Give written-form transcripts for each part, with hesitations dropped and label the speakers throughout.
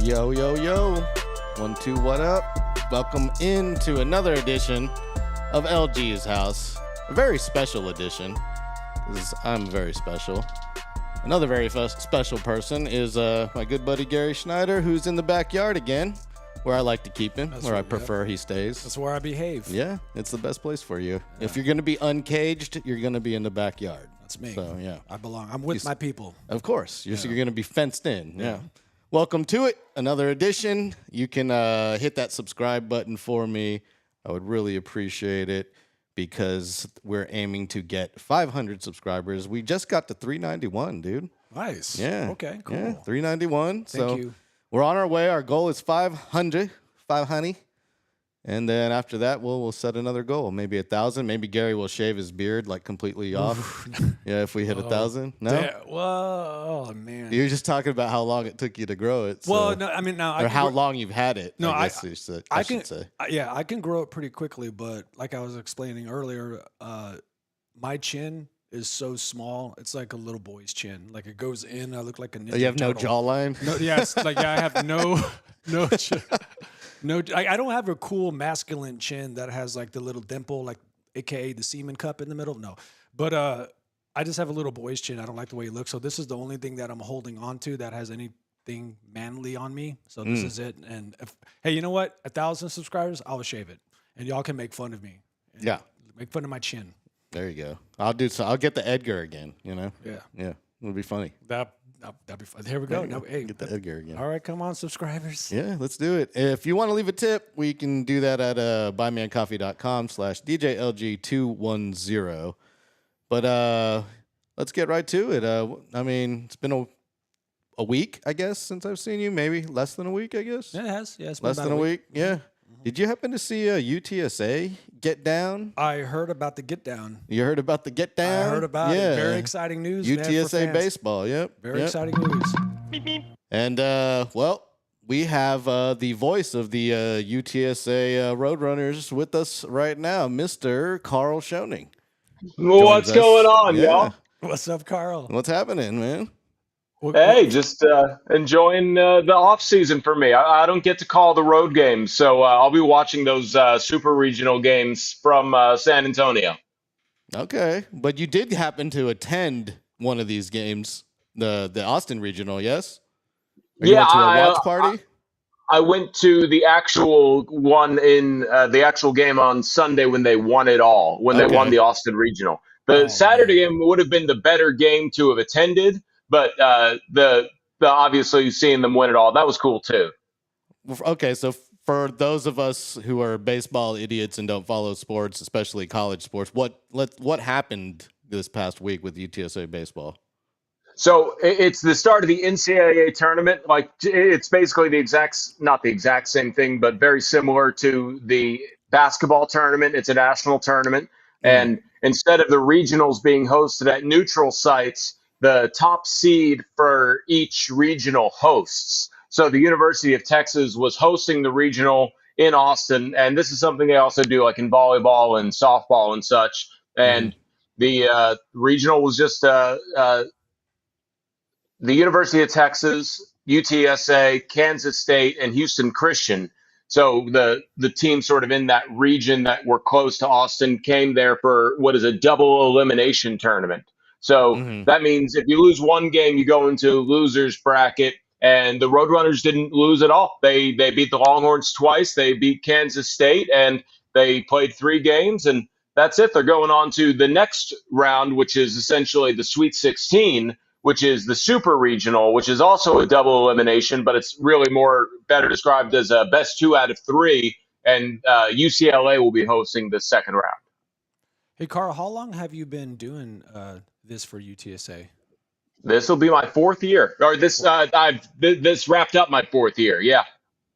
Speaker 1: Yo, yo, yo. 1, 2, what up? Welcome into another edition of LG's House. A very special edition. I'm very special. Another very special person is my good buddy Gary Snyder, who's in the backyard again, where I like to keep him, where I prefer he stays.
Speaker 2: That's where I behave.
Speaker 1: Yeah, it's the best place for you. Yeah. If you're going to be uncaged, you're going to be in the backyard.
Speaker 2: That's me.
Speaker 1: So, yeah.
Speaker 2: I belong. I'm with my people.
Speaker 1: Of course. You're going to be fenced in. Yeah. Welcome to it. Another edition. You can hit that subscribe button for me. I would really appreciate it because we're aiming to get 500 subscribers. We just got to 391, dude.
Speaker 2: Nice.
Speaker 1: Yeah.
Speaker 2: Okay, cool.
Speaker 1: Yeah, 391.
Speaker 2: Thank you.
Speaker 1: We're on our way. Our goal is 500. And then after that, we'll set another goal. Maybe 1,000. Maybe Gary will shave his beard like completely off. Yeah, if we hit 1,000. No?
Speaker 2: Yeah, well, oh, man.
Speaker 1: You were just talking about how long it took you to grow it. So.
Speaker 2: Well, no, I mean, now.
Speaker 1: Or how long you've had it.
Speaker 2: No,
Speaker 1: I should say.
Speaker 2: Yeah, I can grow it pretty quickly, but like I was explaining earlier, my chin is so small. It's like a little boy's chin. Like it goes in. I look like a ninja
Speaker 1: You have no
Speaker 2: turtle.
Speaker 1: jawline?
Speaker 2: No, yes. Like I have no chin. No, I don't have a cool masculine chin that has like the little dimple, like AKA the semen cup in the middle. No, but I just have a little boy's chin. I don't like the way it looks. So this is the only thing that I'm holding on to that has anything manly on me. So this is it. And hey, you know what? 1,000 subscribers, I'll shave it, and y'all can make fun of me.
Speaker 1: Yeah,
Speaker 2: make fun of my chin.
Speaker 1: There you go. I'll get the Edgar again. You know.
Speaker 2: Yeah.
Speaker 1: It'll be funny.
Speaker 2: That'd be fun. Here we go. Now, hey,
Speaker 1: get the Edgar again.
Speaker 2: All right, come on, subscribers.
Speaker 1: Yeah, let's do it. If you want to leave a tip, we can do that at buymeacoffee.com/DJLG210. But let's get right to it. I mean, it's been a week, I guess, since I've seen you. Maybe less than a week, I guess.
Speaker 2: Yeah, it has. Yeah, it's
Speaker 1: less
Speaker 2: been
Speaker 1: than a week. Yeah.
Speaker 2: Mm-hmm.
Speaker 1: Did you happen to see UTSA get down?
Speaker 2: I heard about the get down.
Speaker 1: You heard about the get down?
Speaker 2: I heard about it. Very exciting news.
Speaker 1: UTSA baseball. Yep.
Speaker 2: Very exciting news.
Speaker 1: And well, we have the voice of the UTSA Roadrunners with us right now, Mr. Karl Schoening.
Speaker 3: What's going on, y'all?
Speaker 2: What's up, Karl?
Speaker 1: What's happening, man?
Speaker 3: Hey, just enjoying the off season for me. I don't get to call the road games, so I'll be watching those super regional games from San Antonio.
Speaker 1: Okay, but you did happen to attend one of these games, the Austin regional, yes? Or you went to a watch party?
Speaker 3: I went to the actual one in the actual game on Sunday when they won it all, when they won the Austin regional. The Saturday game would have been the better game to have attended. But the obviously seeing them win it all, that was cool too.
Speaker 1: Okay, so for those of us who are baseball idiots and don't follow sports, especially college sports, what happened this past week with UTSA baseball?
Speaker 3: So it's the start of the NCAA tournament. Like it's basically not the exact same thing, but very similar to the basketball tournament. It's a national tournament, and instead of the regionals being hosted at neutral sites, the top seed for each regional hosts. So the University of Texas was hosting the regional in Austin, and this is something they also do like in volleyball and softball and such. And the regional was just the University of Texas, UTSA, Kansas State, and Houston Christian. So the team sort of in that region that were close to Austin came there for what is a double elimination tournament. So that means if you lose one game, you go into losers bracket, and the Roadrunners didn't lose at all. They beat the Longhorns twice. They beat Kansas State, and they played 3 games, and that's it. They're going on to the next round, which is essentially the Sweet 16, which is the Super Regional, which is also a double elimination, but it's really better described as a best 2 out of 3, and UCLA will be hosting the second round.
Speaker 2: Hey, Karl, how long have you been doing this for UTSA?
Speaker 3: This will be my 4th year, or this wrapped up my 4th year. Yeah.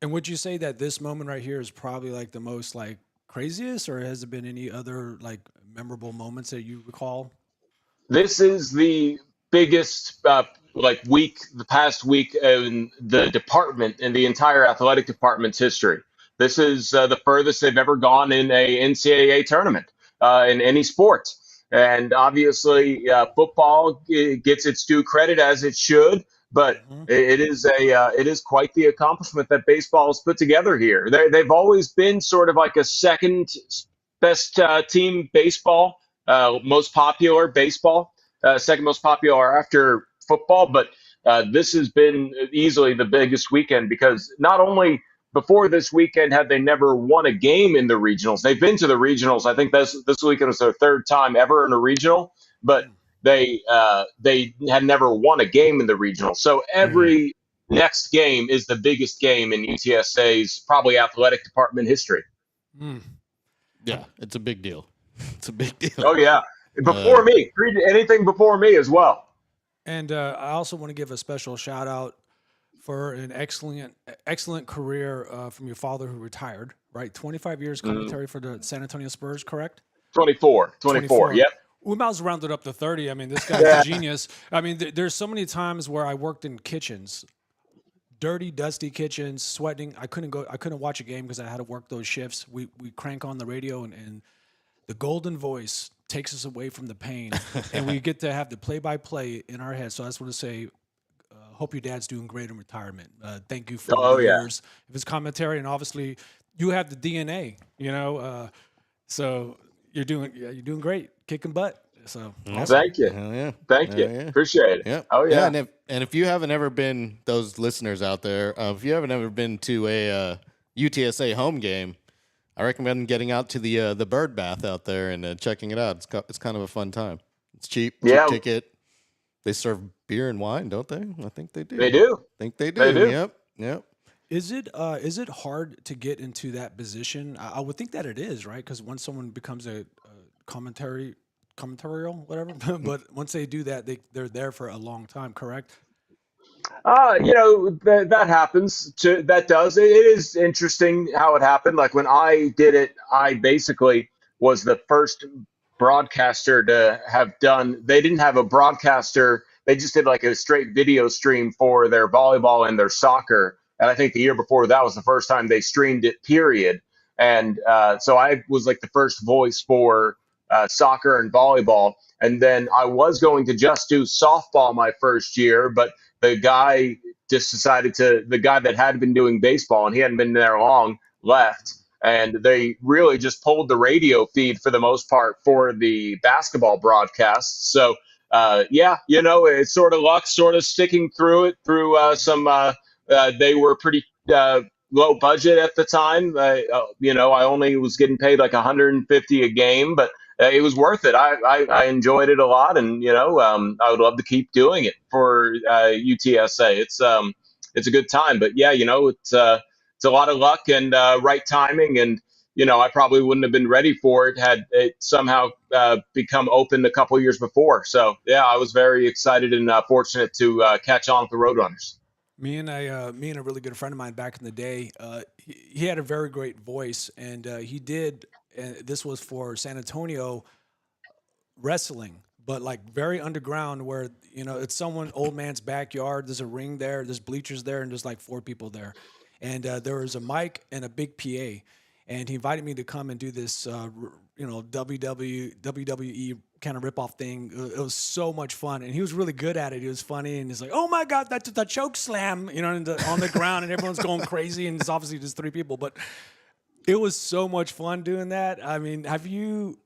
Speaker 2: And would you say that this moment right here is probably like the most like craziest, or has there been any other like memorable moments that you recall?
Speaker 3: This is the biggest the past week in the department, in the entire athletic department's history. This is the furthest they've ever gone in a NCAA tournament in any sport. And obviously, football gets its due credit as it should. but it is quite the accomplishment that baseball has put together here. They've always been sort of like a second best team baseball, most popular baseball, second most popular after football. But this has been easily the biggest weekend because not only before this weekend had they never won a game in the regionals. They've been to the regionals. I think this weekend was their third time ever in a regional, but they had never won a game in the regional. So every next game is the biggest game in UTSA's probably athletic department history.
Speaker 1: Yeah, it's a big deal. It's a big deal.
Speaker 3: Oh yeah, before me, anything before me as well.
Speaker 2: And I also want to give a special shout out for an excellent career from your father who retired, right? 25 years commentary for the San Antonio Spurs, correct?
Speaker 3: 24. Yep.
Speaker 2: We might as well round it up to 30. I mean, this guy's a genius. I mean, there's so many times where I worked in kitchens, dirty, dusty kitchens, sweating. I couldn't watch a game because I had to work those shifts. We crank on the radio and the golden voice takes us away from the pain, and we get to have the play-by-play in our head. So I just want to say, hope your dad's doing great in retirement. Thank you for all the years of his commentary, and obviously you have the DNA, so you're doing great, kicking butt. So
Speaker 3: awesome. Thank you.
Speaker 1: Yeah.
Speaker 3: Thank you. Yeah. Appreciate it.
Speaker 1: Yeah.
Speaker 3: Oh yeah.
Speaker 1: And if you haven't ever been, those listeners out there, if you haven't ever been to a UTSA home game, I recommend getting out to the bird bath out there and checking it out. It's kind of a fun time. It's cheap ticket. They serve beer and wine, don't they? I think they do.
Speaker 3: They do.
Speaker 1: I think they do. They do. Yep.
Speaker 2: Is it hard to get into that position? I would think that it is, right? Because once someone becomes a commentarial, whatever, but once they do that, they're there for a long time, correct?
Speaker 3: That happens. That does. It is interesting how it happened. Like when I did it, I basically was the first broadcaster to have done. They didn't have a broadcaster. They just did like a straight video stream for their volleyball and their soccer. And I think the year before that was the first time they streamed it, period. And so I was like the first voice for soccer and volleyball. And then I was going to just do softball my first year, but the guy the guy that had been doing baseball, and he hadn't been there long, left. And they really just pulled the radio feed for the most part for the basketball broadcasts. So, it's sort of luck, sort of sticking through it through they were pretty low budget at the time. I only was getting paid like 150 a game, but it was worth it. I enjoyed it a lot, and I would love to keep doing it for UTSA. It's a good time, but yeah, it's a lot of luck and right timing, and I probably wouldn't have been ready for it had it somehow become open a couple years before. So yeah, I was very excited and fortunate to catch on with the Roadrunners.
Speaker 2: Me and a really good friend of mine back in the day, he had a very great voice, and he did. And this was for San Antonio wrestling, but like very underground, where it's someone old man's backyard. There's a ring there, there's bleachers there, and there's like 4 people there, and there was a mic and a big PA, and he invited me to come and do this, WWE kind of rip-off thing. It was so much fun, and he was really good at it. He was funny, and he's like, "Oh my God, that's the choke slam," on the ground, and everyone's going crazy, and it's obviously just 3 people, but it was so much fun doing that. I mean, have you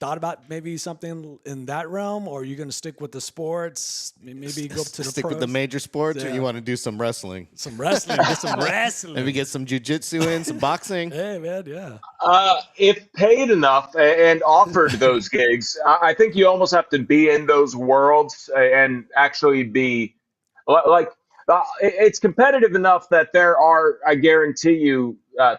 Speaker 2: thought about maybe something in that realm, or are you going to stick with the sports? Maybe go up to the
Speaker 1: stick
Speaker 2: pros?
Speaker 1: with the major sports, or you want to do some wrestling?
Speaker 2: Some wrestling, get some wrestling.
Speaker 1: Maybe get some jiu-jitsu in, some boxing.
Speaker 2: Hey man, yeah.
Speaker 3: If paid enough and offered those gigs, I think you almost have to be in those worlds and actually be like. It's competitive enough that there are, I guarantee you,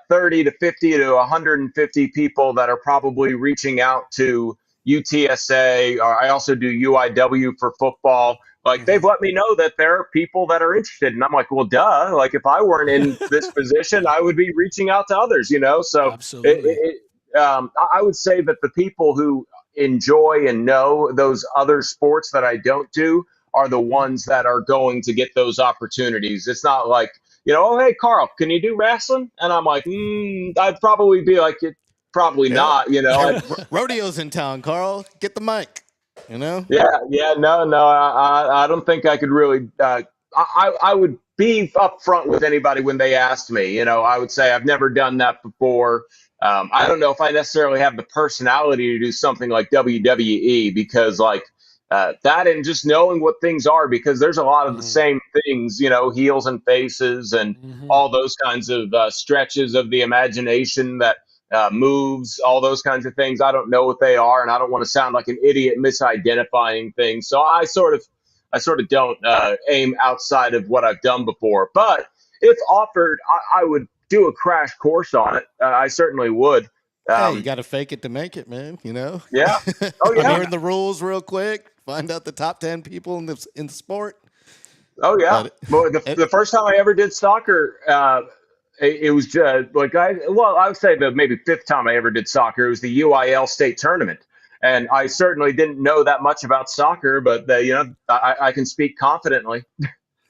Speaker 3: 30 to 50 to 150 people that are probably reaching out to UTSA. Or I also do UIW for football. Like they've let me know that there are people that are interested, and I'm like, well, duh. Like if I weren't in this position, I would be reaching out to others. So
Speaker 2: absolutely.
Speaker 3: I would say that the people who enjoy and know those other sports that I don't do are the ones that are going to get those opportunities. It's not like, oh, hey, Karl, can you do wrestling? And I'm like, I'd probably be like, probably not,
Speaker 1: Rodeo's in town, Karl. Get the mic. You know?
Speaker 3: Yeah, no. I don't think I could really. I would be upfront with anybody when they asked me. I would say I've never done that before. I don't know if I necessarily have the personality to do something like WWE because, like, that and just knowing what things are, because there's a lot of the same things, heels and faces and all those kinds of stretches of the imagination that moves, all those kinds of things. I don't know what they are, and I don't want to sound like an idiot misidentifying things. So I sort of don't aim outside of what I've done before. But if offered, I would do a crash course on it. I certainly would.
Speaker 1: Hey, you got to fake it to make it, man.
Speaker 3: Yeah. Oh yeah.
Speaker 1: Learn the rules real quick. Find out the top 10 people in the sport.
Speaker 3: Oh yeah. Well, the first time I ever did soccer, it was like I would say the maybe fifth time I ever did soccer. It was the UIL state tournament, and I certainly didn't know that much about soccer, but I can speak confidently.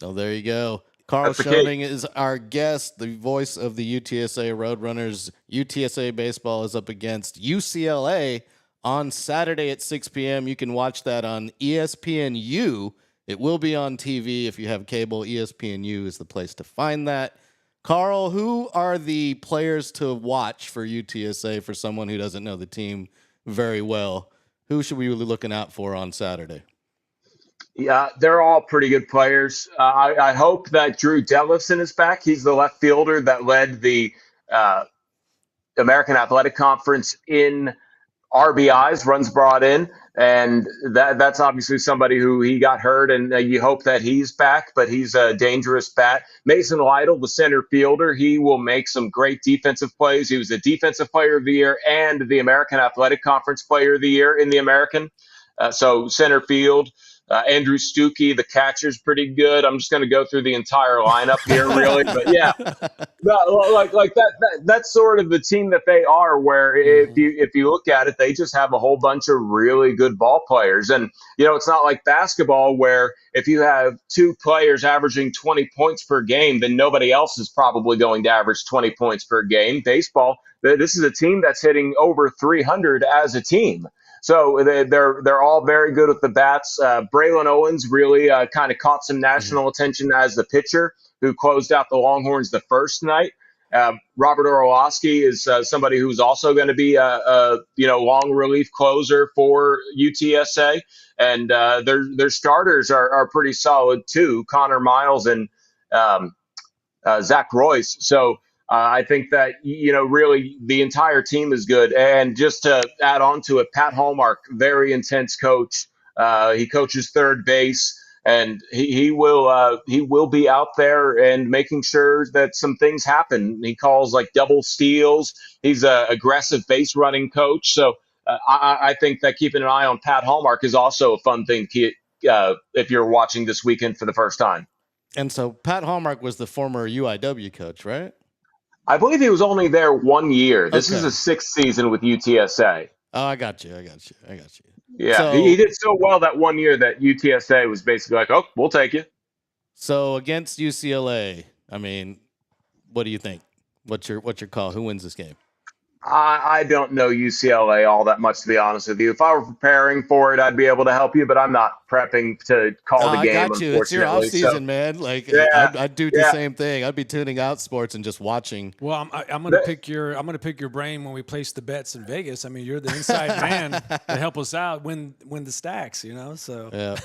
Speaker 1: Oh, there you go. Karl
Speaker 3: That's the
Speaker 1: Schoening is our guest, the voice of the UTSA Roadrunners. UTSA baseball is up against UCLA on Saturday at 6 p.m. You can watch that on ESPNU. It will be on TV if you have cable. ESPNU is the place to find that. Karl, who are the players to watch for UTSA for someone who doesn't know the team very well? Who should we be looking out for on Saturday?
Speaker 3: Yeah, they're all pretty good players. I hope that Drew Dellison is back. He's the left fielder that led the uh, American Athletic Conference in RBIs, runs brought in, and that's obviously somebody who he got hurt, and you hope that he's back, but he's a dangerous bat. Mason Lytle, the center fielder, he will make some great defensive plays. He was the Defensive Player of the Year and the American Athletic Conference Player of the Year in the American. So center field. Andrew Stuckey, the catcher's pretty good. I'm just going to go through the entire lineup here, really, but yeah, like that's sort of the team that they are, where if you look at it, they just have a whole bunch of really good ball players. And it's not like basketball where if you have two players averaging 20 points per game, then nobody else is probably going to average 20 points per game. Baseball, this is a team that's hitting over 300 as a team. So they're all very good with the bats. Braylon Owens really kind of caught some national attention as the pitcher who closed out the Longhorns the first night. Robert Orlowski is somebody who's also going to be a long relief closer for UTSA, and their starters are pretty solid too. Connor Miles and Zach Royce. So I think that really the entire team is good. And just to add on to it, Pat Hallmark, very intense coach. He coaches third base, and he will be out there and making sure that some things happen. He calls like double steals. He's a aggressive base running coach. So I think that keeping an eye on Pat Hallmark is also a fun thing if you're watching this weekend for the first time.
Speaker 1: And so Pat Hallmark was the former UIW coach, right?
Speaker 3: I believe he was only there 1 year. This is his sixth season with UTSA.
Speaker 1: Oh, I got you.
Speaker 3: Yeah,
Speaker 1: so,
Speaker 3: he did so well that 1 year that UTSA was basically like, oh, we'll take you.
Speaker 1: So against UCLA, I mean, what do you think? What's your call? Who wins this game?
Speaker 3: I don't know UCLA all that much, to be honest with you. If I were preparing for it, I'd be able to help you, but I'm not prepping to call the game.
Speaker 1: I got you. It's your off season, man. Like I'd do the same thing. I'd be tuning out sports and just watching.
Speaker 2: Well, I'm gonna pick your brain when we place the bets in Vegas. I mean, you're the inside man to help us out win the stacks. So
Speaker 1: yeah.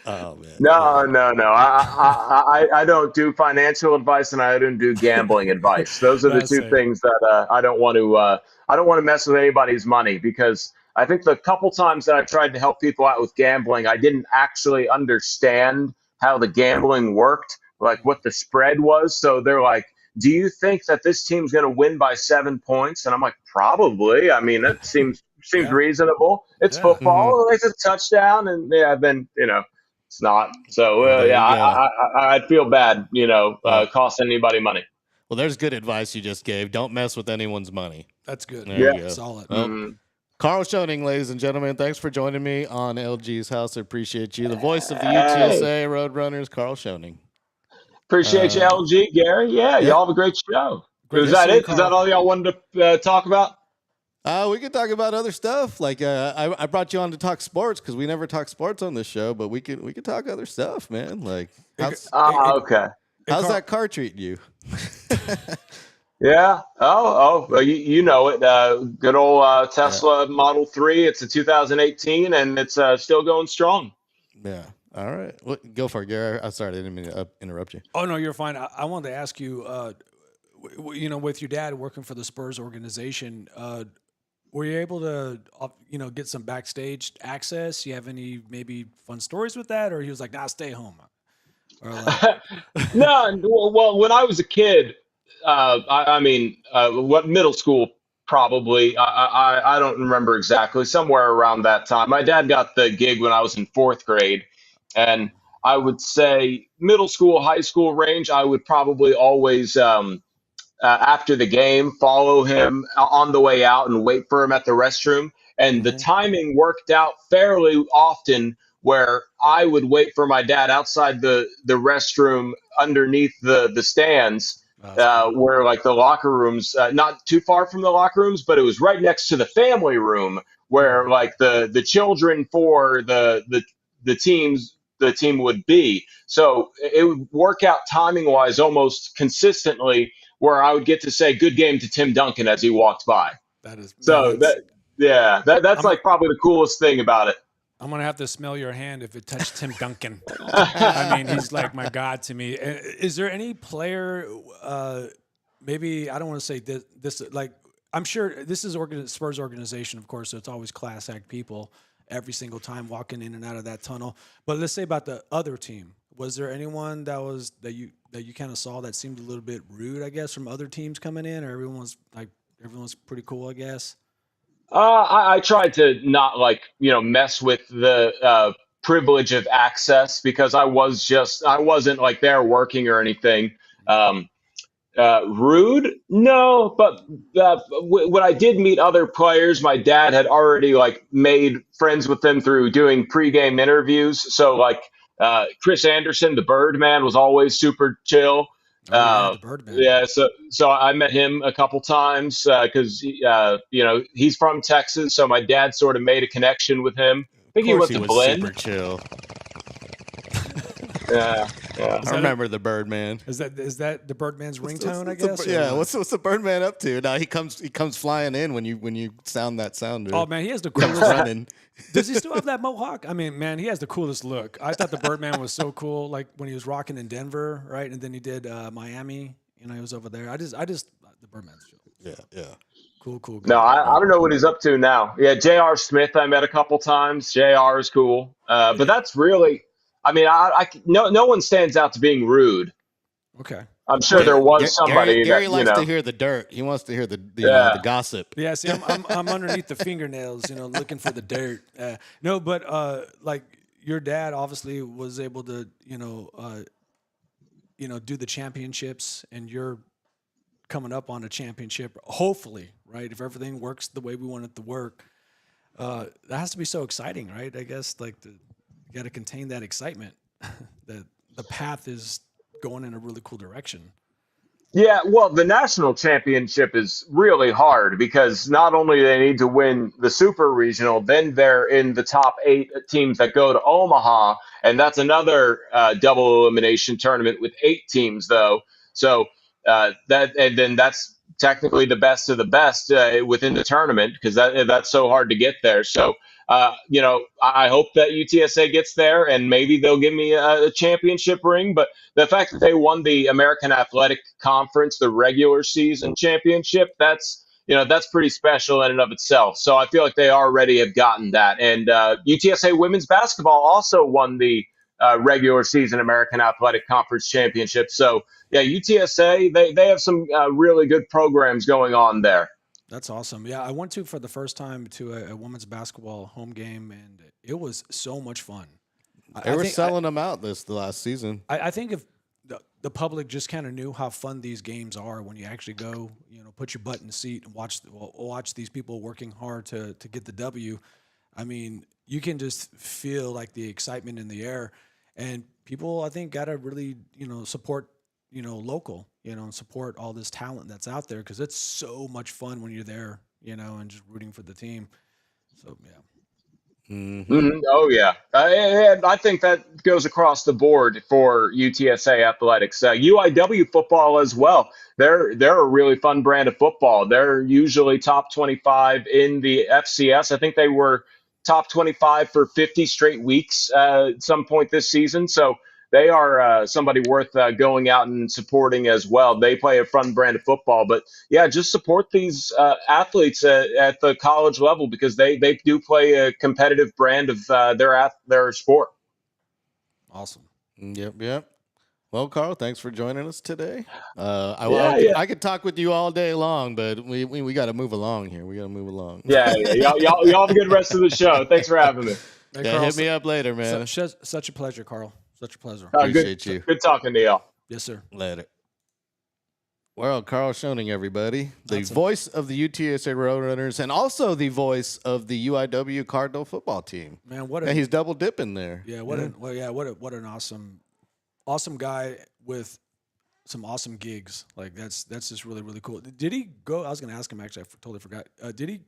Speaker 1: Oh man.
Speaker 3: No. I don't do financial advice, and I don't do gambling advice. Those are the two things that I don't want to. I don't want to mess with anybody's money, because I think the couple times that I tried to help people out with gambling, I didn't actually understand how the gambling worked, like what the spread was. So they're like, do you think that this team's going to win by 7 points? And I'm like, probably. I mean, that seems reasonable. It's football. It's a touchdown. And then, it's not. So, I'd feel bad, costing anybody money.
Speaker 1: Well, there's good advice you just gave. Don't mess with anyone's money.
Speaker 2: That's good.
Speaker 1: There you go.
Speaker 2: Solid.
Speaker 1: Well, Karl Schoening, ladies and gentlemen, thanks for joining me on LG's House. I appreciate you. The voice of the UTSA Roadrunners, Karl Schoening.
Speaker 3: Appreciate you, LG, Gary. Yeah, y'all have a great show. Is that it? Is that all y'all wanted to talk about?
Speaker 1: We could talk about other stuff. Like I brought you on to talk sports because we never talk sports on this show, but we could talk other stuff, man. Like
Speaker 3: Okay.
Speaker 1: how's
Speaker 2: Carl,
Speaker 1: that car treating you?
Speaker 3: Yeah. Well, you know it. Good old
Speaker 1: Yeah,
Speaker 3: Tesla Model 3. It's a 2018, and it's still going strong.
Speaker 1: yeah. All right, go for it, Gary. I'm sorry, I didn't mean to interrupt you.
Speaker 2: oh no, you're fine. I wanted to ask you, with your dad working for the Spurs organization, were you able to, get some backstage access? You have any maybe fun stories with that, or he was like, "Nah, stay home," or like,
Speaker 3: No, well, when I was a kid, I mean, what middle school probably? I don't remember exactly. Somewhere around that time, my dad got the gig when I was in fourth grade, and I would say middle school, high school range. I would probably always after the game, follow him on the way out and wait for him at the restroom. And the
Speaker 2: Mhm.
Speaker 3: timing worked out fairly often where I would wait for my dad outside the restroom underneath the stands.
Speaker 2: That's cool.
Speaker 3: Where like the locker rooms, not too far from the locker rooms, but it was right next to the family room where
Speaker 2: Mhm.
Speaker 3: like the children for the team would be. So it would work out timing wise almost consistently where I would get to say good game to Tim Duncan as he walked by.
Speaker 2: That is, man.
Speaker 3: So
Speaker 2: That's
Speaker 3: that's
Speaker 2: I'm
Speaker 3: like probably the coolest thing about it.
Speaker 2: I'm gonna have to smell your hand if it touched Tim Duncan. I mean, he's like my god to me. Is there any player? Maybe I don't want to say this. Like, I'm sure this is Spurs organization, of course. So it's always class act people every single time walking in and out of that tunnel. But let's say about the other team. Was there anyone that you kind of saw that seemed a little bit rude? I guess from other teams coming in, or everyone's pretty cool. I guess.
Speaker 3: I tried to not like mess with the privilege of access because I wasn't like there working or anything. Um, Rude? No, but when I did meet other players, my dad had already like made friends with them through doing pregame interviews. So like Chris Anderson, the Birdman, was always super chill.
Speaker 2: Oh yeah, the Birdman.
Speaker 3: Yeah, so I met him a couple times because he's from Texas, so my dad sort of made a connection with him. I
Speaker 1: Of
Speaker 3: think he
Speaker 1: course,
Speaker 3: went
Speaker 1: he
Speaker 3: to
Speaker 1: was super
Speaker 3: Blinn.
Speaker 1: chill.
Speaker 3: Yeah, yeah.
Speaker 2: Is
Speaker 1: I
Speaker 2: that a,
Speaker 1: remember the Birdman.
Speaker 2: is that the Birdman's ringtone? I guess. Or
Speaker 1: Yeah,
Speaker 2: what?
Speaker 1: what's the Birdman up to? Now he comes flying in when you sound that sound, dude.
Speaker 2: Oh man, he has the
Speaker 1: Comes
Speaker 2: coolest.
Speaker 1: running.
Speaker 2: Does he still have that mohawk? I mean, man, he has the coolest look. I thought the Birdman was so cool, like when he was rocking in Denver, right? And then he did Miami. He was over there. I just the Birdman's chill.
Speaker 1: Yeah, yeah.
Speaker 2: Cool
Speaker 3: No,
Speaker 2: guy.
Speaker 3: I don't know what he's up to now. Yeah, J.R. Smith I met a couple times. J.R. is cool, but that's really, I mean, no one stands out to being rude.
Speaker 2: Okay.
Speaker 3: I'm sure
Speaker 2: Well,
Speaker 3: there was
Speaker 1: Gary
Speaker 3: somebody
Speaker 1: Gary
Speaker 3: that
Speaker 1: likes to hear the dirt. He wants to hear the
Speaker 3: yeah.
Speaker 1: gossip.
Speaker 2: yeah. See, I'm underneath the fingernails, looking for the dirt. No, but like your dad obviously was able to, do the championships, and you're coming up on a championship. Hopefully, right? If everything works the way we want it to work, that has to be so exciting, right? I guess you got to contain that excitement. that the path is going in a really cool direction.
Speaker 3: Yeah, well, the national championship is really hard because not only do they need to win the super regional, then they're in the top eight teams that go to Omaha, and that's another double elimination tournament with eight teams, though. So that and then that's technically the best of the best within the tournament because that's so hard to get there. So. I hope that UTSA gets there and maybe they'll give me a championship ring. But the fact that they won the American Athletic Conference, the regular season championship, that's pretty special in and of itself. So I feel like they already have gotten that. And UTSA women's basketball also won the regular season American Athletic Conference championship. So yeah, UTSA they have some really good programs going on there.
Speaker 2: That's awesome. Yeah, I went to for the first time to a women's basketball home game, and it was so much fun.
Speaker 1: They
Speaker 2: I
Speaker 1: were
Speaker 2: think I,
Speaker 1: selling them out the last season.
Speaker 2: I think if the public just kind of knew how fun these games are when you actually go, put your butt in the seat and watch these people working hard to get the W. I mean, you can just feel like the excitement in the air, and people I think gotta really support local and support all this talent that's out there because it's so much fun when you're there and just rooting for the team. So yeah.
Speaker 3: Oh yeah, and I think that goes across the board for UTSA athletics. UIW football as well. They're a really fun brand of football. They're usually top 25 in the FCS. I think they were top 25 for 50 straight weeks at some point this season. So they are somebody worth going out and supporting as well. They play a fun brand of football, but yeah, just support these athletes at the college level because they do play a competitive brand of their sport.
Speaker 2: Awesome.
Speaker 1: Yep. Well, Karl, thanks for joining us today.
Speaker 3: Yeah.
Speaker 1: I could talk with you all day long, but we got to move along here. We got to move along.
Speaker 3: Yeah. Y'all have a good rest of the show. Thanks for having me.
Speaker 2: Hey,
Speaker 1: Yeah,
Speaker 2: Karl,
Speaker 1: hit me up later, man.
Speaker 2: Such a pleasure, Karl. Such a pleasure.
Speaker 1: Appreciate you.
Speaker 3: Good talking to y'all.
Speaker 2: Yes, sir.
Speaker 1: Later. Well, Karl Schoening, everybody, the
Speaker 2: That's
Speaker 1: voice of the UTSA Roadrunners, and also the voice of the UIW Cardinal football team.
Speaker 2: Man, what
Speaker 1: And
Speaker 2: a
Speaker 1: he's double dipping there.
Speaker 2: yeah, what an awesome guy with some awesome gigs. Like that's just really, really cool. Did he go? I was going to ask him actually. I totally forgot. Did he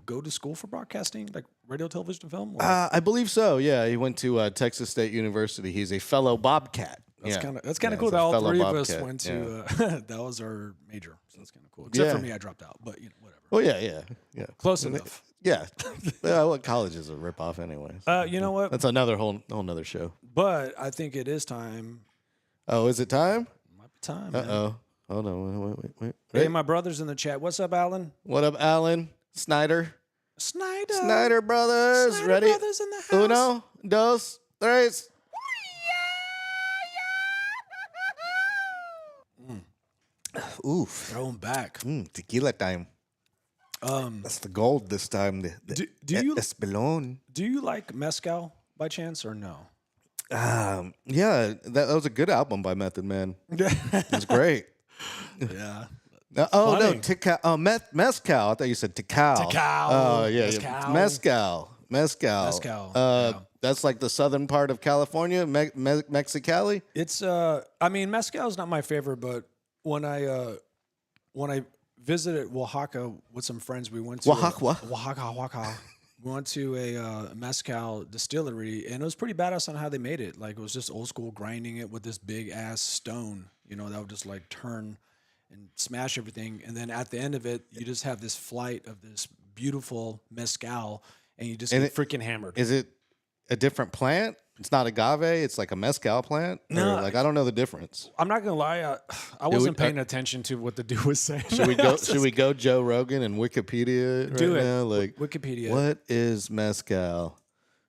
Speaker 2: go to school for broadcasting, like radio, television, and film? Or?
Speaker 1: I believe so. Yeah, he went to Texas State University. He's a fellow Bobcat.
Speaker 2: That's
Speaker 1: Yeah.
Speaker 2: kind of
Speaker 1: Yeah,
Speaker 2: cool
Speaker 1: he's
Speaker 2: that
Speaker 1: a
Speaker 2: all
Speaker 1: fellow
Speaker 2: three of us
Speaker 1: Bobcat,
Speaker 2: went
Speaker 1: yeah.
Speaker 2: to. That was our major, so that's kind of cool. Except for
Speaker 1: Yeah.
Speaker 2: me, I dropped out. But whatever.
Speaker 1: Well, yeah.
Speaker 2: Close enough.
Speaker 1: Yeah. Well, college is a ripoff anyway.
Speaker 2: You know what?
Speaker 1: That's another whole nother show.
Speaker 2: But I think it is time.
Speaker 1: Oh, is it time?
Speaker 2: Might be time. man.
Speaker 1: Uh-oh. Hold on. Wait.
Speaker 2: Hey, my brother's in the chat. What's up, Alan?
Speaker 1: What up, Alan? Snyder?
Speaker 2: Snyder.
Speaker 1: Snyder brothers.
Speaker 2: Snyder
Speaker 1: Ready?
Speaker 2: brothers in the house.
Speaker 1: Uno, dos, tres. Oof.
Speaker 2: Throw him back.
Speaker 1: Tequila time. That's the gold this time.
Speaker 2: Do you
Speaker 1: Espelon.
Speaker 2: do you like mezcal by chance or no?
Speaker 1: Yeah, that was a good album by Method Man. It's great.
Speaker 2: Yeah.
Speaker 1: Oh
Speaker 2: Funny.
Speaker 1: no, mezcal. I thought you said Tikal.
Speaker 2: Tikal.
Speaker 1: Oh yeah,
Speaker 2: Mezcal.
Speaker 1: Mezcal.
Speaker 2: Mezcal, yeah.
Speaker 1: That's like the southern part of California, Mexicali.
Speaker 2: It's I mean mezcal is not my favorite, but when I visited Oaxaca with some friends, we went to Oaxaca. We went to a mezcal distillery, and it was pretty badass on how they made it. Like it was just old school grinding it with this big ass stone, that would just like turn and smash everything. And then at the end of it, you just have this flight of this beautiful mezcal, and you just get freaking hammered.
Speaker 1: Is it a different plant? It's not agave. It's like a mezcal plant.
Speaker 2: No.
Speaker 1: Or, like I don't know the difference.
Speaker 2: I'm not gonna lie, I wasn't paying attention to what the dude was saying.
Speaker 1: Should we go? Should we go Joe Rogan and Wikipedia
Speaker 2: Do
Speaker 1: right
Speaker 2: it.
Speaker 1: now? Like
Speaker 2: Wikipedia.
Speaker 1: What is mezcal?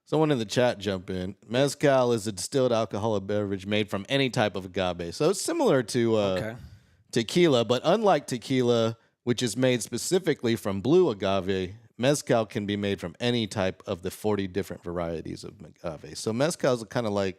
Speaker 1: Someone in the chat jump in. Mezcal is a distilled alcoholic beverage made from any type of agave. So it's similar to tequila, but unlike tequila, which is made specifically from blue agave, mezcal can be made from any type of the 40 different varieties of agave. So mezcal is kind of like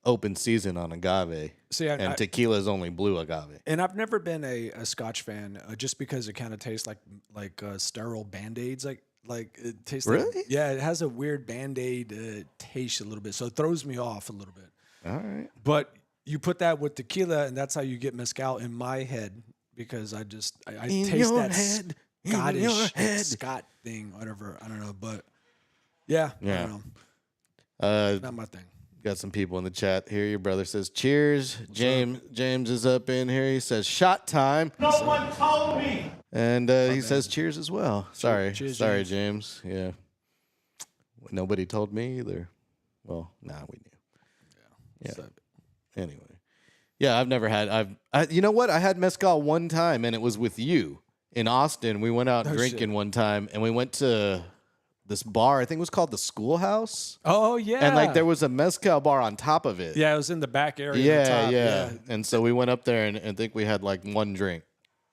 Speaker 1: open season on agave.
Speaker 2: See,
Speaker 1: and tequila is only blue agave.
Speaker 2: And I've never been a Scotch fan, just because it kind of tastes like sterile Band-Aids. Like it tastes
Speaker 1: Really?
Speaker 2: like, yeah, it has a weird Band-Aid taste a little bit, so it throws me off a little bit.
Speaker 1: All right.
Speaker 2: But you put that with tequila, and that's how you get mezcal in my head, because I taste that
Speaker 1: head.
Speaker 2: Scottish Scott thing, whatever. I don't know, but yeah. I don't know. Not my thing.
Speaker 1: Got some people in the chat here. Your brother says, cheers. James is up in here. He says, shot time.
Speaker 4: No one told me.
Speaker 1: And he says, cheers as well. Sorry.
Speaker 2: Cheers,
Speaker 1: Sorry, James. Yeah. Nobody told me either. Well, we knew. Yeah. Anyway. Yeah, I've never had, you know what? I had mezcal one time, and it was with you in Austin. We went out drinking one time, and we went to this bar. I think it was called the Schoolhouse.
Speaker 2: Oh yeah.
Speaker 1: And like there was a mezcal bar on top of it.
Speaker 2: Yeah, it was in the back area.
Speaker 1: Yeah,
Speaker 2: of the top.
Speaker 1: And so we went up there and I think we had like one drink,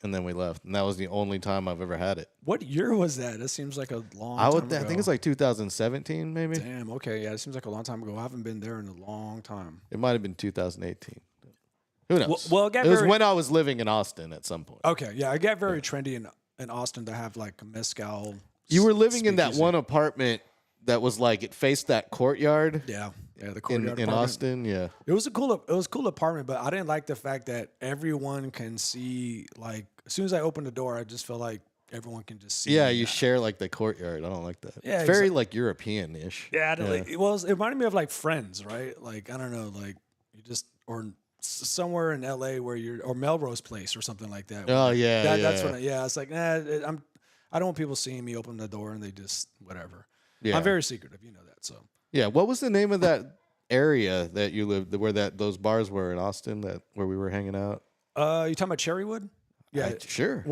Speaker 1: and then we left. And that was the only time I've ever had it.
Speaker 2: What year was that? It seems like a long time ago.
Speaker 1: I think it's like 2017, maybe.
Speaker 2: Damn, okay. Yeah, it seems like a long time ago. I haven't been there in a long time.
Speaker 1: It might have been 2018. Who knows?
Speaker 2: Well,
Speaker 1: it was when I was living in Austin at some point.
Speaker 2: Okay, yeah. It got very trendy in Austin to have like a mezcal.
Speaker 1: You were living in that
Speaker 2: speakeasy.
Speaker 1: one apartment that was like, it faced that courtyard.
Speaker 2: Yeah, the
Speaker 1: In
Speaker 2: courtyard apartment.
Speaker 1: Austin, yeah.
Speaker 2: It was a cool apartment, but I didn't like the fact that everyone can see. Like as soon as I opened the door, I just felt like everyone can just see.
Speaker 1: Yeah, you share like the courtyard. I don't like that.
Speaker 2: Yeah,
Speaker 1: it's very like European-ish.
Speaker 2: Yeah, it reminded me of like Friends, right? Like I don't know, like you just or somewhere in L.A. where you're or Melrose Place or something like that.
Speaker 1: Oh yeah,
Speaker 2: That's what. It's like I don't want people seeing me open the door and they just whatever.
Speaker 1: Yeah.
Speaker 2: I'm very secretive, you know that. So
Speaker 1: Yeah. What was the name of that area that you lived where those bars were in Austin where we were hanging out?
Speaker 2: you talking about Cherrywood? Yeah,
Speaker 1: sure.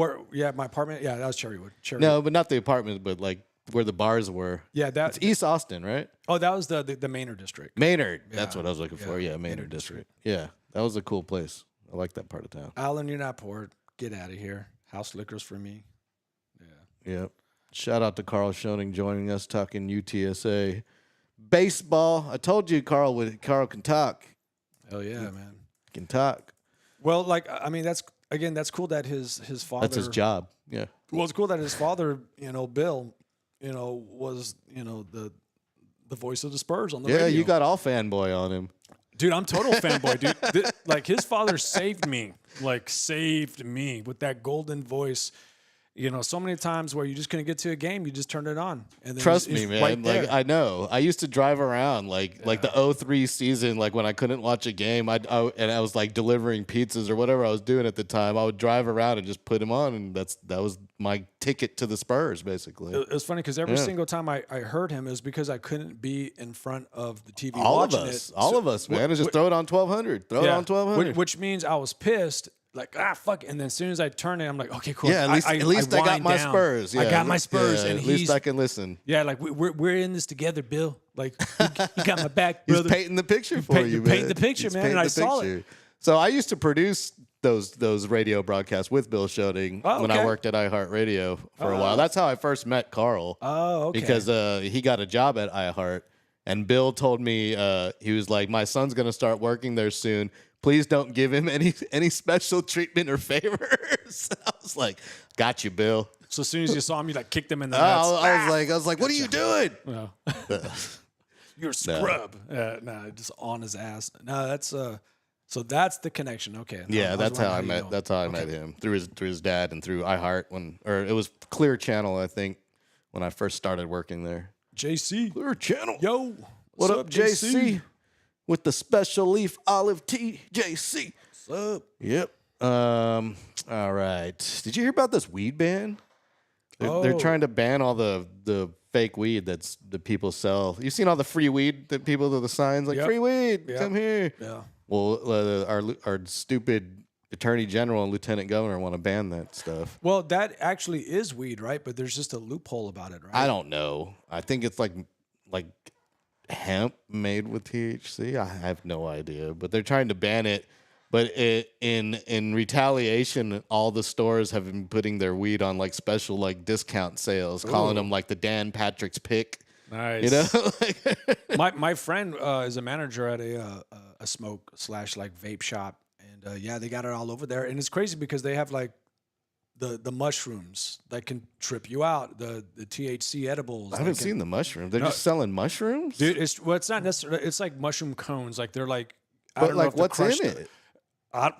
Speaker 2: My apartment. Yeah, that was Cherrywood.
Speaker 1: No, but not the apartment, but like where the bars were.
Speaker 2: Yeah,
Speaker 1: It's East Austin, right?
Speaker 2: Oh, that was the Maynard district.
Speaker 1: Maynard. That's what I was looking for. Yeah, Maynard district. Yeah, that was a cool place. I like that part of town.
Speaker 2: Alan, you're not poor. Get out of here. House liquors for me. Yeah.
Speaker 1: Yep. Shout out to Karl Schoening joining us talking UTSA baseball. I told you Karl can talk.
Speaker 2: Hell yeah, man.
Speaker 1: Can talk.
Speaker 2: Well, like I mean, that's cool that his father.
Speaker 1: That's his job. Yeah.
Speaker 2: Well, it's cool that his father, Bill, was the voice of the Spurs on the radio.
Speaker 1: Yeah, you got all fanboy on him.
Speaker 2: Dude, I'm total fanboy, dude. Like his father saved me with that golden voice. So many times where you just couldn't get to a game, you just turned it on. And then
Speaker 1: Trust me, man.
Speaker 2: right
Speaker 1: Like
Speaker 2: there.
Speaker 1: I know. I used to drive around like the 03 season, like when I couldn't watch a game, and I was like delivering pizzas or whatever I was doing at the time. I would drive around and just put him on, and that was my ticket to the Spurs, basically.
Speaker 2: It was funny because every single time I heard him, it was because I couldn't be in front of the TV
Speaker 1: all
Speaker 2: watching
Speaker 1: of us,
Speaker 2: it.
Speaker 1: all of us, man. Just throw it on 1200. Throw it on 1200.
Speaker 2: Which means I was pissed. Like fuck, and then as soon as I turn it, I'm like, okay, cool.
Speaker 1: Yeah, at least I got
Speaker 2: wind
Speaker 1: my
Speaker 2: down.
Speaker 1: Spurs. Yeah,
Speaker 2: I got my Spurs,
Speaker 1: yeah,
Speaker 2: and
Speaker 1: at least I can listen.
Speaker 2: Yeah, like we're in this together, Bill. Like you got my back, brother.
Speaker 1: He's painting the picture for you, man.
Speaker 2: Painting the picture, man. And I saw it.
Speaker 1: So I used to produce those radio broadcasts with Bill Schoening when I worked at iHeartRadio for a while. That's how I first met Karl.
Speaker 2: Oh, okay.
Speaker 1: Because he got a job at iHeart, and Bill told me he was like, "My son's gonna start working there soon. Please don't give him any special treatment or favors." I was like, "Got you, Bill."
Speaker 2: So as soon as you saw him, you like kicked him in the nuts.
Speaker 1: I was like, "What are you doing?"
Speaker 2: No. You're a scrub. Just on his ass. No, that's so that's the connection. Okay.
Speaker 1: Yeah, that's how I met. That's how I met him through his dad and through iHeart or it was Clear Channel, I think, when I first started working there.
Speaker 2: JC.
Speaker 1: Clear Channel.
Speaker 2: Yo.
Speaker 1: What up, JC? With the special leaf olive tea, JC.
Speaker 2: What's up?
Speaker 1: Yep. All right. Did you hear about this weed ban? They're trying to ban all the fake weed that people sell. You've seen all the free weed that people do the signs like free weed, come here.
Speaker 2: Yeah.
Speaker 1: Well, our stupid attorney general and lieutenant governor want to ban that stuff.
Speaker 2: Well, that actually is weed, right? But there's just a loophole about it, right?
Speaker 1: I don't know. I think it's like hemp made with THC. I have no idea, but they're trying to ban it. But in retaliation, all the stores have been putting their weed on like special like discount sales, calling them like the Dan Patrick's Pick.
Speaker 2: Nice. My friend is a manager at a smoke / like vape shop, and they got it all over there. And it's crazy because they have like the mushrooms that can trip you out, the THC edibles.
Speaker 1: I haven't seen the mushrooms. They're just selling mushrooms,
Speaker 2: dude. It's not necessarily. It's like mushroom cones. Like they're like. I
Speaker 1: but
Speaker 2: don't
Speaker 1: like,
Speaker 2: know if
Speaker 1: what's in it?
Speaker 2: I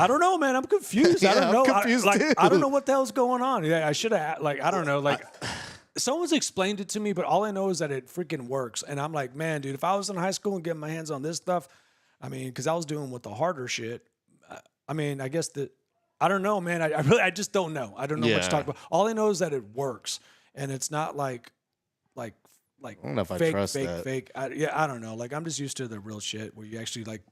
Speaker 2: don't know, man. I'm confused.
Speaker 1: Yeah,
Speaker 2: I don't know.
Speaker 1: I'm confused too.
Speaker 2: I don't know what the hell's going on. Yeah, I should have. Like, I don't know. Like, someone's explained it to me, but all I know is that it freaking works. And I'm like, man, dude, if I was in high school and getting my hands on this stuff, I mean, because I was doing with the harder shit. I mean, I guess that I don't know, man. I just don't know. I don't know what to talk about. All I know is that it works, and it's not like
Speaker 1: I don't know if
Speaker 2: fake,
Speaker 1: I trust
Speaker 2: fake,
Speaker 1: that.
Speaker 2: fake. I don't know. Like, I'm just used to the real shit where you actually like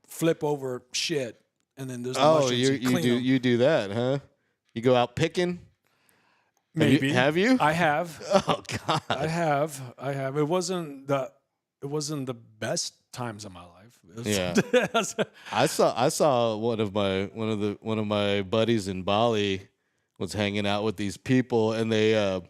Speaker 2: flip over shit, and then there's the mushrooms.
Speaker 1: You do that, huh? You go out picking?
Speaker 2: Maybe.
Speaker 1: Have you?
Speaker 2: I have.
Speaker 1: Oh God.
Speaker 2: I have. It wasn't the best times of my life.
Speaker 1: Yeah. I saw one of my buddies in Bali was hanging out with these people, and they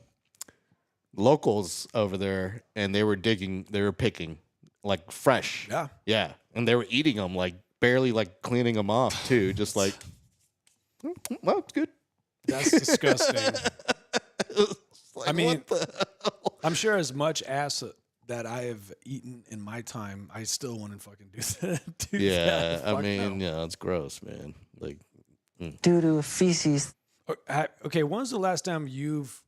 Speaker 1: locals over there, and they were picking like fresh.
Speaker 2: Yeah.
Speaker 1: Yeah. And they were eating them, like barely like cleaning them off too. Just like, well, it's good.
Speaker 2: That's disgusting.
Speaker 1: Like,
Speaker 2: I mean,
Speaker 1: what the hell?
Speaker 2: I'm sure as much ass that I have eaten in my time, I still want to fucking do that.
Speaker 1: Yeah. I mean, yeah, it's gross, man. Like,
Speaker 5: due to feces.
Speaker 2: Okay, when's the last time you've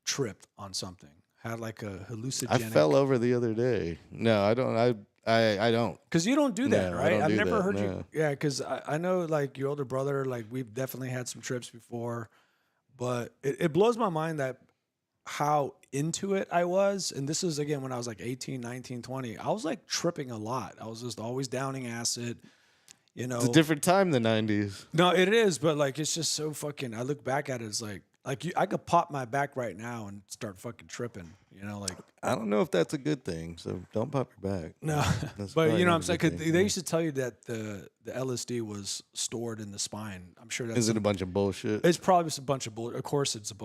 Speaker 2: tripped on something? Had like a hallucinogenic?
Speaker 1: I fell over the other day. No, I don't. I don't.
Speaker 2: Because you don't do that,
Speaker 1: No, I
Speaker 2: right?
Speaker 1: don't
Speaker 2: I've
Speaker 1: do
Speaker 2: never
Speaker 1: that,
Speaker 2: heard
Speaker 1: no.
Speaker 2: you. Yeah, because I know like your older brother, like we've definitely had some trips before, but it blows my mind that how into it I was. And this is again when I was like 18, 19, 20. I was like tripping a lot. I was just always downing acid, you know.
Speaker 1: It's a different time than the 90s.
Speaker 2: No, it is, but like it's just so fucking. I look back at it, it's like I could pop my back right now and start fucking tripping, you know, like.
Speaker 1: I don't know if that's a good thing, so don't pop your back.
Speaker 2: No,
Speaker 1: That's
Speaker 2: but
Speaker 1: probably
Speaker 2: you know what
Speaker 1: not
Speaker 2: I'm
Speaker 1: a
Speaker 2: saying?
Speaker 1: good
Speaker 2: 'Cause
Speaker 1: thing,
Speaker 2: they
Speaker 1: yeah.
Speaker 2: used to tell you that the LSD was stored in the spine. I'm sure that's
Speaker 1: Is it a bunch of bullshit?
Speaker 2: it's probably just a bunch of bullshit. Of course, it's a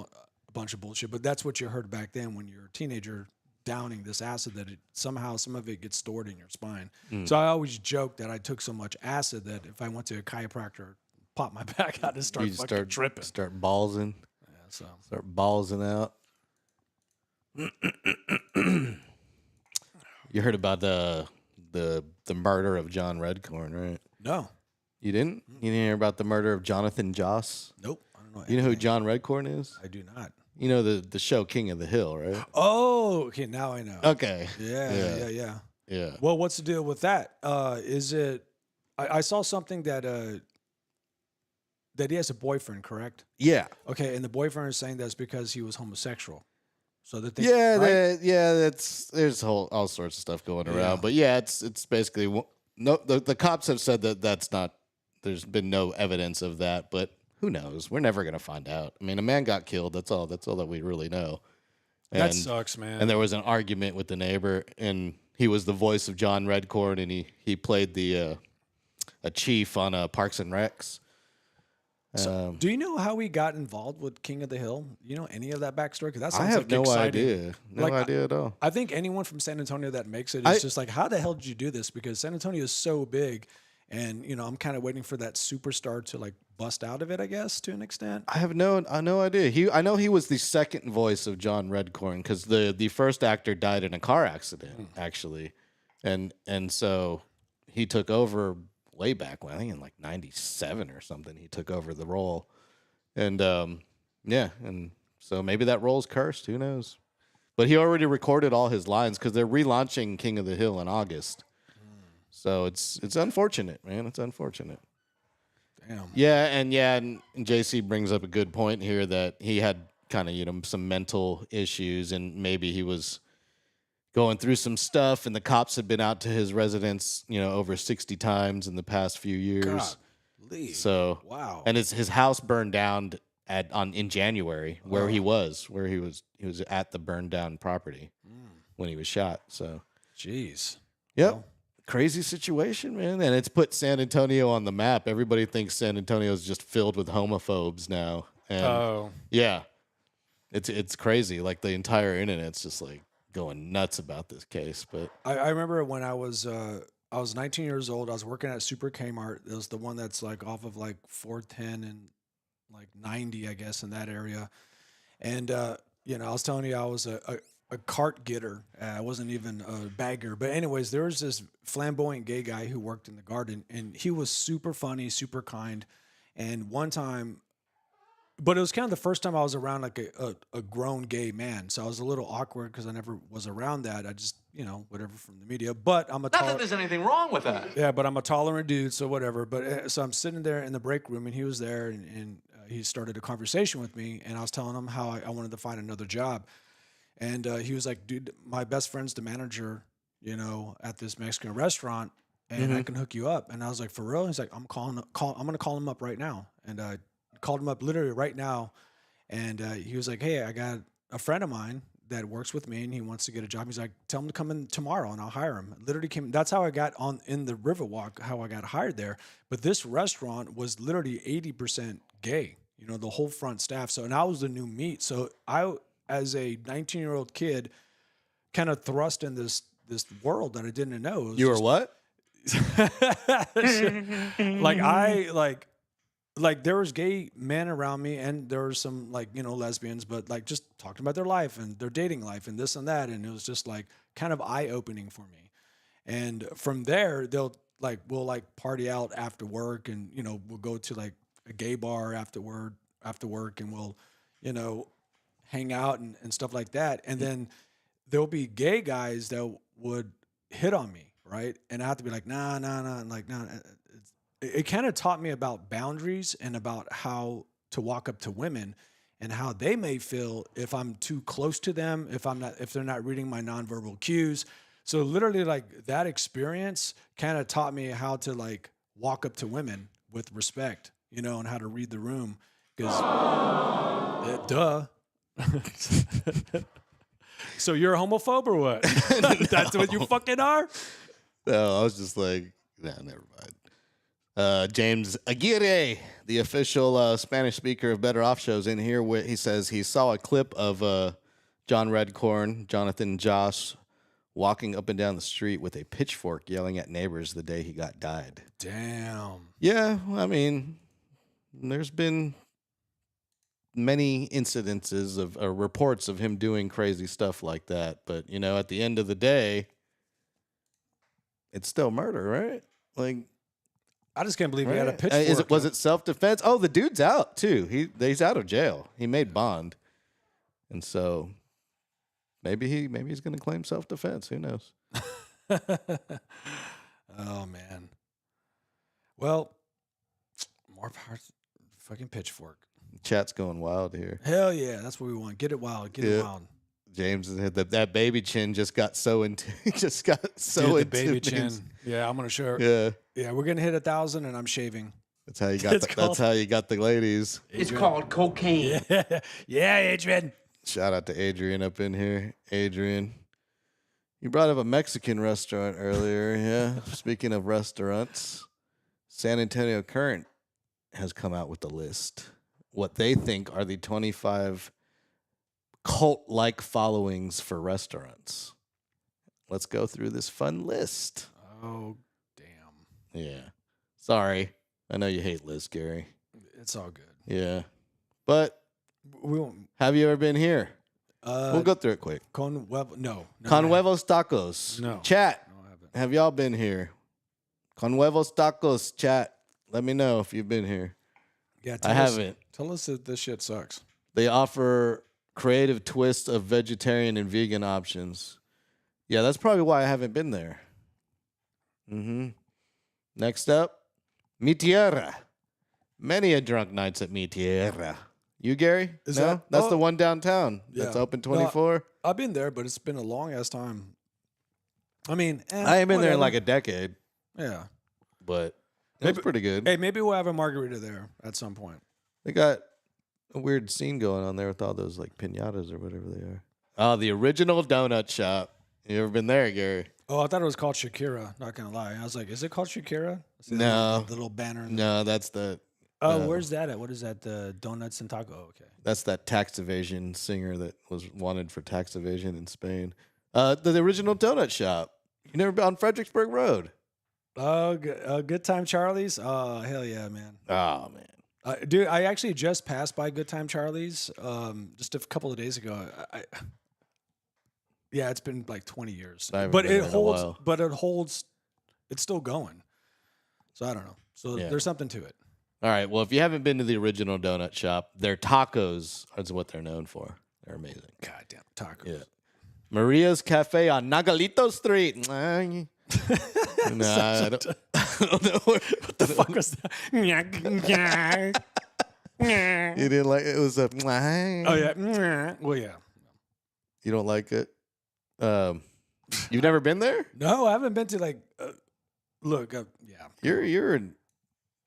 Speaker 2: bunch of bullshit, but that's what you heard back then when you're a teenager downing this acid that it somehow some of it gets stored in your spine.
Speaker 1: Mm.
Speaker 2: So I always joke that I took so much acid that if I went to a chiropractor, pop my back out and start
Speaker 1: You just
Speaker 2: fucking tripping.
Speaker 1: start ballsing,
Speaker 2: Yeah, so
Speaker 1: start ballsing out. You heard about the murder of John Redcorn, right?
Speaker 2: no,
Speaker 1: You didn't? You didn't hear about the murder of Jonathan Joss?
Speaker 2: nope, I don't know.
Speaker 1: You know who
Speaker 2: anything.
Speaker 1: John Redcorn is?
Speaker 2: I do not.
Speaker 1: You know the show King of the Hill, right?
Speaker 2: Oh, okay, now I know.
Speaker 1: Okay.
Speaker 2: Yeah.
Speaker 1: Yeah.
Speaker 2: Well, what's the deal with that? Is it? I saw something that that he has a boyfriend, correct?
Speaker 1: Yeah.
Speaker 2: Okay, and the boyfriend is saying that's because he was homosexual. So that they,
Speaker 1: Yeah,
Speaker 2: right?
Speaker 1: there's all sorts of stuff going
Speaker 2: Yeah.
Speaker 1: around, but yeah, it's basically no. The cops have said that that's not. There's been no evidence of that, but who knows? We're never gonna find out. I mean, a man got killed. That's all. That's all that we really know.
Speaker 2: That sucks, man.
Speaker 1: And there was an argument with the neighbor, and he was the voice of John Redcorn, and he played the a chief on Parks and Recs.
Speaker 2: So, do you know how he got involved with King of the Hill? You know any of that backstory? Because that
Speaker 1: I
Speaker 2: sounds
Speaker 1: have
Speaker 2: like
Speaker 1: no
Speaker 2: exciting.
Speaker 1: idea. No
Speaker 2: Like,
Speaker 1: idea at all.
Speaker 2: I think anyone from San Antonio that makes it is just like, how the hell did you do this? Because San Antonio is so big, and you know, I'm kind of waiting for that superstar to like bust out of it, I guess, to an extent.
Speaker 1: I have no idea. I know he was the second voice of John Redcorn because the first actor died in a car accident actually, and so he took over way back when I think in like '97 or something. He took over the role, and and so maybe that role's cursed. Who knows? But he already recorded all his lines because they're relaunching King of the Hill in August. So it's unfortunate, man. It's unfortunate.
Speaker 2: Damn.
Speaker 1: Yeah, and JC brings up a good point here that he had kind of some mental issues, and maybe he was going through some stuff, and the cops had been out to his residence, over 60 times in the past few years.
Speaker 2: Golly.
Speaker 1: So
Speaker 2: Wow.
Speaker 1: and his house burned down in January where he was at the burned down property when he was shot. So
Speaker 2: Jeez.
Speaker 1: yep.
Speaker 2: Well,
Speaker 1: Crazy situation, man. And it's put San Antonio on the map. Everybody thinks San Antonio is just filled with homophobes now. And
Speaker 2: oh.
Speaker 1: yeah, it's crazy. Like the entire internet's just like going nuts about this case. But
Speaker 2: I remember when I was 19 years old. I was working at Super Kmart. It was the one that's like off of like 410 and like 90, I guess, in that area. And I was telling you I was a cart getter. I wasn't even a bagger. But anyways, there was this flamboyant gay guy who worked in the garden, and he was super funny, super kind. And one time, but it was kind of the first time I was around like a grown gay man. So I was a little awkward because I never was around that. I just, whatever from the media. But I'm a
Speaker 5: Not that there's anything wrong with that.
Speaker 2: yeah, but I'm a tolerant dude, so whatever. But so I'm sitting there in the break room, and he was there, and he started a conversation with me, and I was telling him how I wanted to find another job. And he was like, dude, my best friend's the manager, at this Mexican restaurant, and I can hook you up. And I was like, for real? He's like, I'm going to call him up right now. And I called him up literally right now. And he was like, hey, I got a friend of mine that works with me, and he wants to get a job. He's like, tell him to come in tomorrow, and I'll hire him. Literally came. That's how I got in the Riverwalk, how I got hired there. But this restaurant was literally 80% gay, the whole front staff. So, and I was the new meat. So I, as a 19-year-old kid, kind of thrust in this world that I didn't know.
Speaker 1: you were what?
Speaker 2: Like there was gay men around me, and there were some lesbians, but like just talking about their life and their dating life and this and that, and it was just like kind of eye-opening for me. And from there, we'll party out after work, and we'll go to like a gay bar afterward, after work, and we'll, hang out and stuff like that. And then there'll be gay guys that would hit on me, right? And I have to be like, nah, and like, nah. It kind of taught me about boundaries and about how to walk up to women and how they may feel if I'm too close to them, if they're not reading my nonverbal cues. So literally, like, that experience kind of taught me how to like walk up to women with respect, and how to read the room. Because, duh. So you're a homophobe or what? That's what you fucking are?
Speaker 1: No, I was just like, nah, never mind. James Aguirre, the official Spanish speaker of Better Off Shows, in here. He says he saw a clip of Jonathan Joss, walking up and down the street with a pitchfork yelling at neighbors the day he died.
Speaker 2: Damn.
Speaker 1: Yeah, I mean, there's been many incidences of reports of him doing crazy stuff like that. But, at the end of the day, it's still murder, right? Like,
Speaker 2: I just can't believe
Speaker 1: right?
Speaker 2: he had a pitchfork.
Speaker 1: Was it self-defense? Oh, the dude's out, too. He's out of jail. He made bond. And so maybe he's going to claim self-defense. Who knows?
Speaker 2: Oh, man. Well, more power. Fucking pitchfork.
Speaker 1: Chat's going wild here.
Speaker 2: Hell yeah. That's what we want. Get it wild. Get it wild.
Speaker 1: James, that baby chin just got so into
Speaker 2: The baby chin. Yeah, I'm gonna show her. Yeah, we're gonna hit 1,000, and I'm shaving.
Speaker 1: That's how you got. That's how you got the ladies.
Speaker 6: Adrian. It's called cocaine.
Speaker 2: Yeah, Adrian.
Speaker 1: Shout out to Adrian up in here. Adrian, you brought up a Mexican restaurant earlier. Yeah. Speaking of restaurants, San Antonio Current has come out with a list. What they think are the 25 cult-like followings for restaurants. Let's go through this fun list.
Speaker 2: Oh, damn.
Speaker 1: Yeah. Sorry. I know you hate lists, Gary.
Speaker 2: It's all good.
Speaker 1: Yeah. But
Speaker 2: We won't.
Speaker 1: have you ever been here? We'll go through it quick.
Speaker 2: No.
Speaker 1: Con Huevos Tacos.
Speaker 2: No.
Speaker 1: Chat.
Speaker 2: No, I haven't.
Speaker 1: Have y'all been here? Con Huevos Tacos. Chat. Let me know if you've been here.
Speaker 2: Yeah,
Speaker 1: I haven't.
Speaker 2: Tell us that this shit sucks.
Speaker 1: They offer creative twists of vegetarian and vegan options. Yeah, that's probably why I haven't been there. Next up, Mi Tierra. Many a drunk nights at Mi Tierra. You, Gary? That's the one downtown that's open 24?
Speaker 2: I've been there, but it's been a long ass time. I mean,
Speaker 1: I ain't been there in like a decade,
Speaker 2: Yeah.
Speaker 1: but it's pretty good.
Speaker 2: Hey, maybe we'll have a margarita there at some point.
Speaker 1: They got a weird scene going on there with all those like piñatas or whatever they are. Oh, the original donut shop. You ever been there, Gary?
Speaker 2: Oh, I thought it was called Shakira. Not gonna lie, I was like, is it called Shakira?
Speaker 1: No.
Speaker 2: The little banner.
Speaker 1: No, that's the.
Speaker 2: Oh, where's that at? What is that? The Donuts and Taco. Oh, okay.
Speaker 1: That's that tax evasion singer that was wanted for tax evasion in Spain. The original donut shop. You never been on Fredericksburg Road?
Speaker 2: Oh, Good Time Charlie's. Oh, hell yeah, man.
Speaker 1: Oh man.
Speaker 2: Dude, I actually just passed by Good Time Charlie's just a couple of days ago. Yeah, it's been like 20 years, but it holds. But it holds. It's still going. So I don't know. So there's something to it.
Speaker 1: All right. Well, if you haven't been to the original donut shop, their tacos are what they're known for. They're amazing.
Speaker 2: Goddamn tacos.
Speaker 1: Yeah. Maria's Cafe on Nagalito Street. Nah, I don't know.
Speaker 2: What the fuck was that?
Speaker 1: You didn't like it? It was a.
Speaker 2: Oh yeah. Well, yeah.
Speaker 1: You don't like it? You've never been there?
Speaker 2: No, I haven't been to like. Look, yeah.
Speaker 1: You're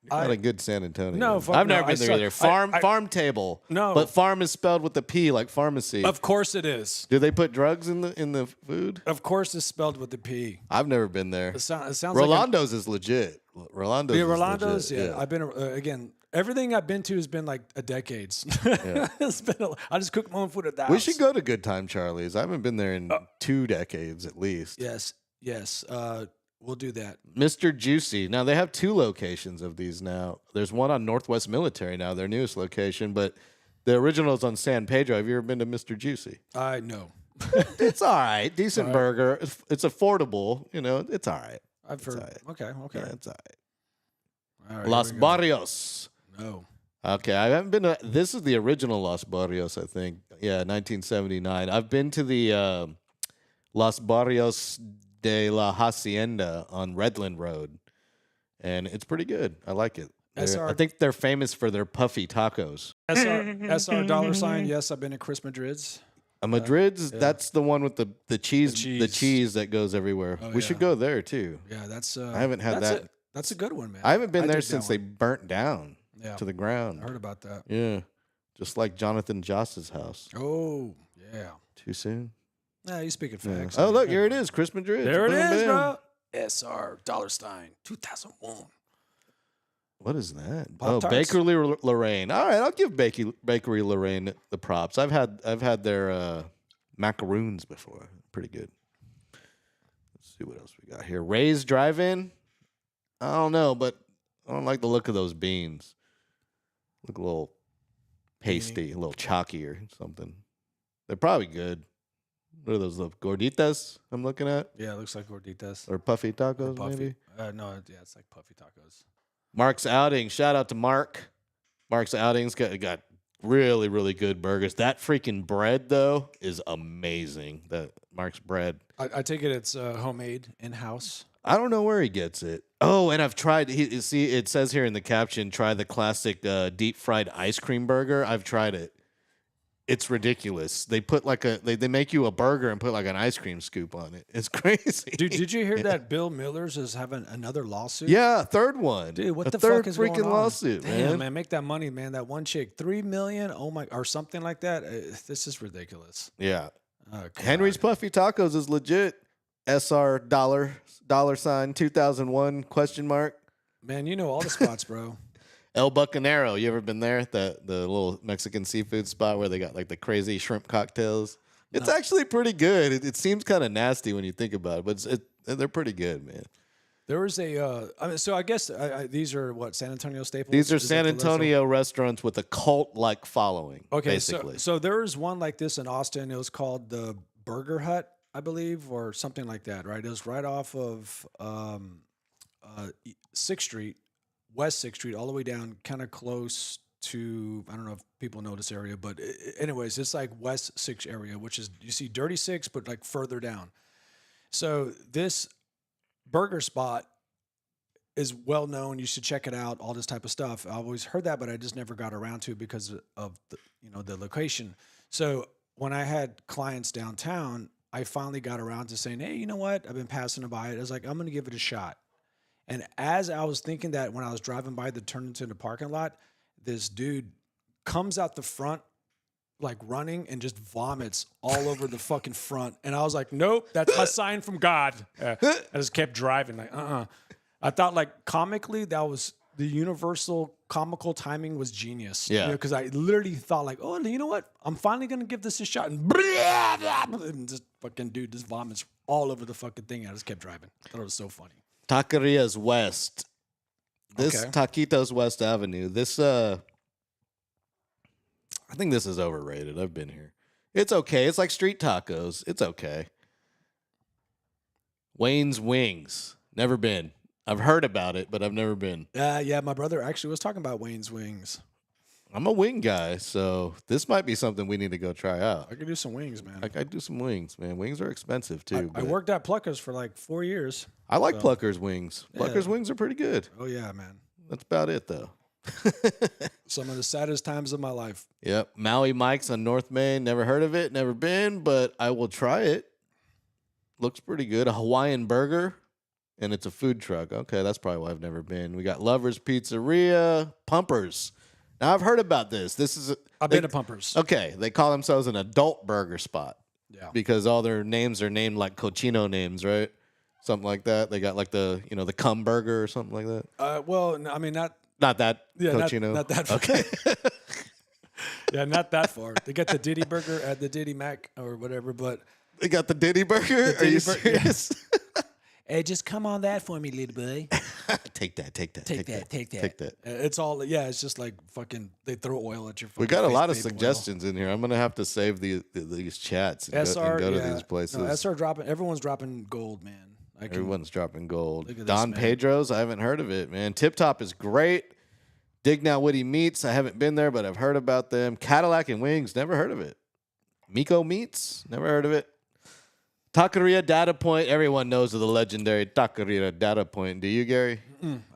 Speaker 1: not a good San Antonio.
Speaker 2: No,
Speaker 1: I've never been there either. Farm table.
Speaker 2: No,
Speaker 1: but farm is spelled with a P, like pharmacy.
Speaker 2: Of course it is.
Speaker 1: Do they put drugs in the food?
Speaker 2: Of course it's spelled with a P.
Speaker 1: I've never been there.
Speaker 2: It sounds
Speaker 1: Rolando's is legit. Rolando's.
Speaker 2: Yeah,
Speaker 1: is
Speaker 2: Rolando's.
Speaker 1: legit.
Speaker 2: Yeah, I've been again. Everything I've been to has been like a decades.
Speaker 1: Yeah.
Speaker 2: It's been. I just cook my own food at the house.
Speaker 1: We should go to Good Time Charlie's. I haven't been there in 2 decades at least.
Speaker 2: Yes. We'll do that.
Speaker 1: Mr. Juicy. Now, they have 2 locations of these now. There's one on Northwest Military now, their newest location, but the original is on San Pedro. Have you ever been to Mr. Juicy?
Speaker 2: I know.
Speaker 1: It's all right. Decent burger. It's affordable. It's all right.
Speaker 2: I've heard.
Speaker 1: Right.
Speaker 2: Okay.
Speaker 1: Yeah, it's all right.
Speaker 2: All right,
Speaker 1: Los
Speaker 2: here we go.
Speaker 1: Barrios.
Speaker 2: No.
Speaker 1: Okay, I haven't been to. This is the original Los Barrios, I think. Yeah, 1979. I've been to the Los Barrios de la Hacienda on Redland Road, and it's pretty good. I like it. I think they're famous for their puffy tacos.
Speaker 2: SR $. Yes, I've been to Chris Madrid's.
Speaker 1: Madrid's,
Speaker 2: yeah.
Speaker 1: that's the one with the cheese, the cheese that goes everywhere. We should go there too.
Speaker 2: Yeah, that's.
Speaker 1: I haven't had that.
Speaker 2: That's a good one, man.
Speaker 1: I haven't been there since they burnt down to the ground.
Speaker 2: I heard about that.
Speaker 1: Yeah, just like Jonathan Joss's house.
Speaker 2: Oh, yeah.
Speaker 1: Too soon?
Speaker 2: Nah, you speaking facts.
Speaker 1: Oh, look, here it is, Chris Madrid.
Speaker 2: There it is,
Speaker 1: bam.
Speaker 2: bro. SR $, 2001.
Speaker 1: What is that?
Speaker 2: Pop-Tarts?
Speaker 1: Oh, Bakery Lorraine. All right, I'll give Bakery Lorraine the props. I've had their macaroons before. Pretty good. Let's see what else we got here. Ray's Drive-In. I don't know, but I don't like the look of those beans. Look a little pasty, a little chalky or something. They're probably good. What are those little gorditas I'm looking at?
Speaker 2: Yeah, it looks like gorditas.
Speaker 1: Or puffy tacos,
Speaker 2: Or puffy.
Speaker 1: maybe?
Speaker 2: No, yeah, it's like puffy tacos.
Speaker 1: Mark's Outing. Shout out to Mark. Mark's Outings got really, really good burgers. That freaking bread, though, is amazing. That Mark's bread.
Speaker 2: I take it it's homemade, in-house.
Speaker 1: I don't know where he gets it. Oh, and I've tried. See, it says here in the caption, try the classic deep fried ice cream burger. I've tried it. It's ridiculous. They put like they make you a burger and put like an ice cream scoop on it. It's crazy.
Speaker 2: Dude, did you hear that Bill Miller's is having another lawsuit?
Speaker 1: Yeah, third one.
Speaker 2: Dude, what
Speaker 1: a
Speaker 2: the
Speaker 1: third
Speaker 2: fuck is
Speaker 1: freaking
Speaker 2: going on?
Speaker 1: lawsuit,
Speaker 2: Damn,
Speaker 1: man.
Speaker 2: make that money, man. That one chick, $3 million. Oh my, or something like that. This is ridiculous.
Speaker 1: Yeah.
Speaker 2: Oh, God.
Speaker 1: Henry's Puffy Tacos is legit. SR $, 2001 question mark.
Speaker 2: Man, you know all the spots, bro.
Speaker 1: El Bucanero, you ever been there? The little Mexican seafood spot where they got like the crazy shrimp cocktails. It's actually pretty good. It seems kind of nasty when you think about it, but they're pretty good, man.
Speaker 2: There was a, so I guess these are what, San Antonio staples?
Speaker 1: These are
Speaker 2: Is that
Speaker 1: San
Speaker 2: the list?
Speaker 1: Antonio restaurants with a cult-like following.
Speaker 2: Okay,
Speaker 1: basically.
Speaker 2: so there was one like this in Austin. It was called the Burger Hut, I believe, or something like that, right? It was right off of 6th Street, West 6th Street, all the way down, kind of close to, I don't know if people know this area, but anyways, it's like West 6 area, which is, you see Dirty 6, but like further down. So this burger spot is well known. You should check it out, all this type of stuff. I've always heard that, but I just never got around to it because of the location. So when I had clients downtown, I finally got around to saying, hey, you know what? I've been passing by it. I was like, I'm going to give it a shot. And as I was thinking that, when I was driving by the turn into the parking lot, this dude comes out the front, like running, and just vomits all over the fucking front. And I was like, nope, that's my sign from God. I just kept driving like, I thought like comically that was the universal comical timing was genius.
Speaker 1: Yeah.
Speaker 2: Because I literally thought like, oh, you know what? I'm finally going to give this a shot. And this fucking dude just vomits all over the fucking thing. I just kept driving. I thought it was so funny.
Speaker 1: Taquerias West. This Taquitos West Avenue. This I think this is overrated. I've been here. It's okay. It's like street tacos. It's okay. Wayne's Wings. Never been. I've heard about it, but I've never been.
Speaker 2: Yeah, my brother actually was talking about Wayne's Wings.
Speaker 1: I'm a wing guy, so this might be something we need to go try out.
Speaker 2: I could do some wings, man.
Speaker 1: I do some wings, man. Wings are expensive too.
Speaker 2: I worked at Pluckers for like 4 years.
Speaker 1: I like Pluckers wings. Pluckers wings are pretty good.
Speaker 2: Oh yeah, man.
Speaker 1: That's about it though.
Speaker 2: Some of the saddest times of my life.
Speaker 1: Yep. Maui Mike's on North Main. Never heard of it. Never been, but I will try it. Looks pretty good. A Hawaiian burger, and it's a food truck. Okay, that's probably why I've never been. We got Lover's Pizzeria, Pumpers. Now I've heard about this.
Speaker 2: I've been to Pumpers.
Speaker 1: Okay, they call themselves an adult burger spot.
Speaker 2: Yeah.
Speaker 1: Because all their names are named like cochino names, right? Something like that. They got like the the cum burger or something like that.
Speaker 2: Well, no, I mean not
Speaker 1: that cochino.
Speaker 2: Not that far.
Speaker 1: Okay.
Speaker 2: Yeah, not that far. They got the Diddy burger at the Diddy Mac or whatever, but
Speaker 1: They got the Diddy burger. Are you serious?
Speaker 2: hey, just come on that for me, little boy.
Speaker 1: Take that.
Speaker 2: Take that. It's all, it's just like fucking, they throw oil at your fucking
Speaker 1: We got a
Speaker 2: face,
Speaker 1: lot of
Speaker 2: babe
Speaker 1: suggestions in here. I'm gonna have to save these chats and go to these places.
Speaker 2: No, SR dropping, everyone's dropping gold, man.
Speaker 1: Everyone's dropping gold.
Speaker 2: Look at this,
Speaker 1: Don
Speaker 2: man.
Speaker 1: Pedro's, I haven't heard of it, man. Tip Top is great. Dig Now Woody Meats. I haven't been there, but I've heard about them. Cadillac and Wings. Never heard of it. Miko Meats. Never heard of it. Taqueria Data Point. Everyone knows of the legendary Taqueria Data Point. Do you, Gary?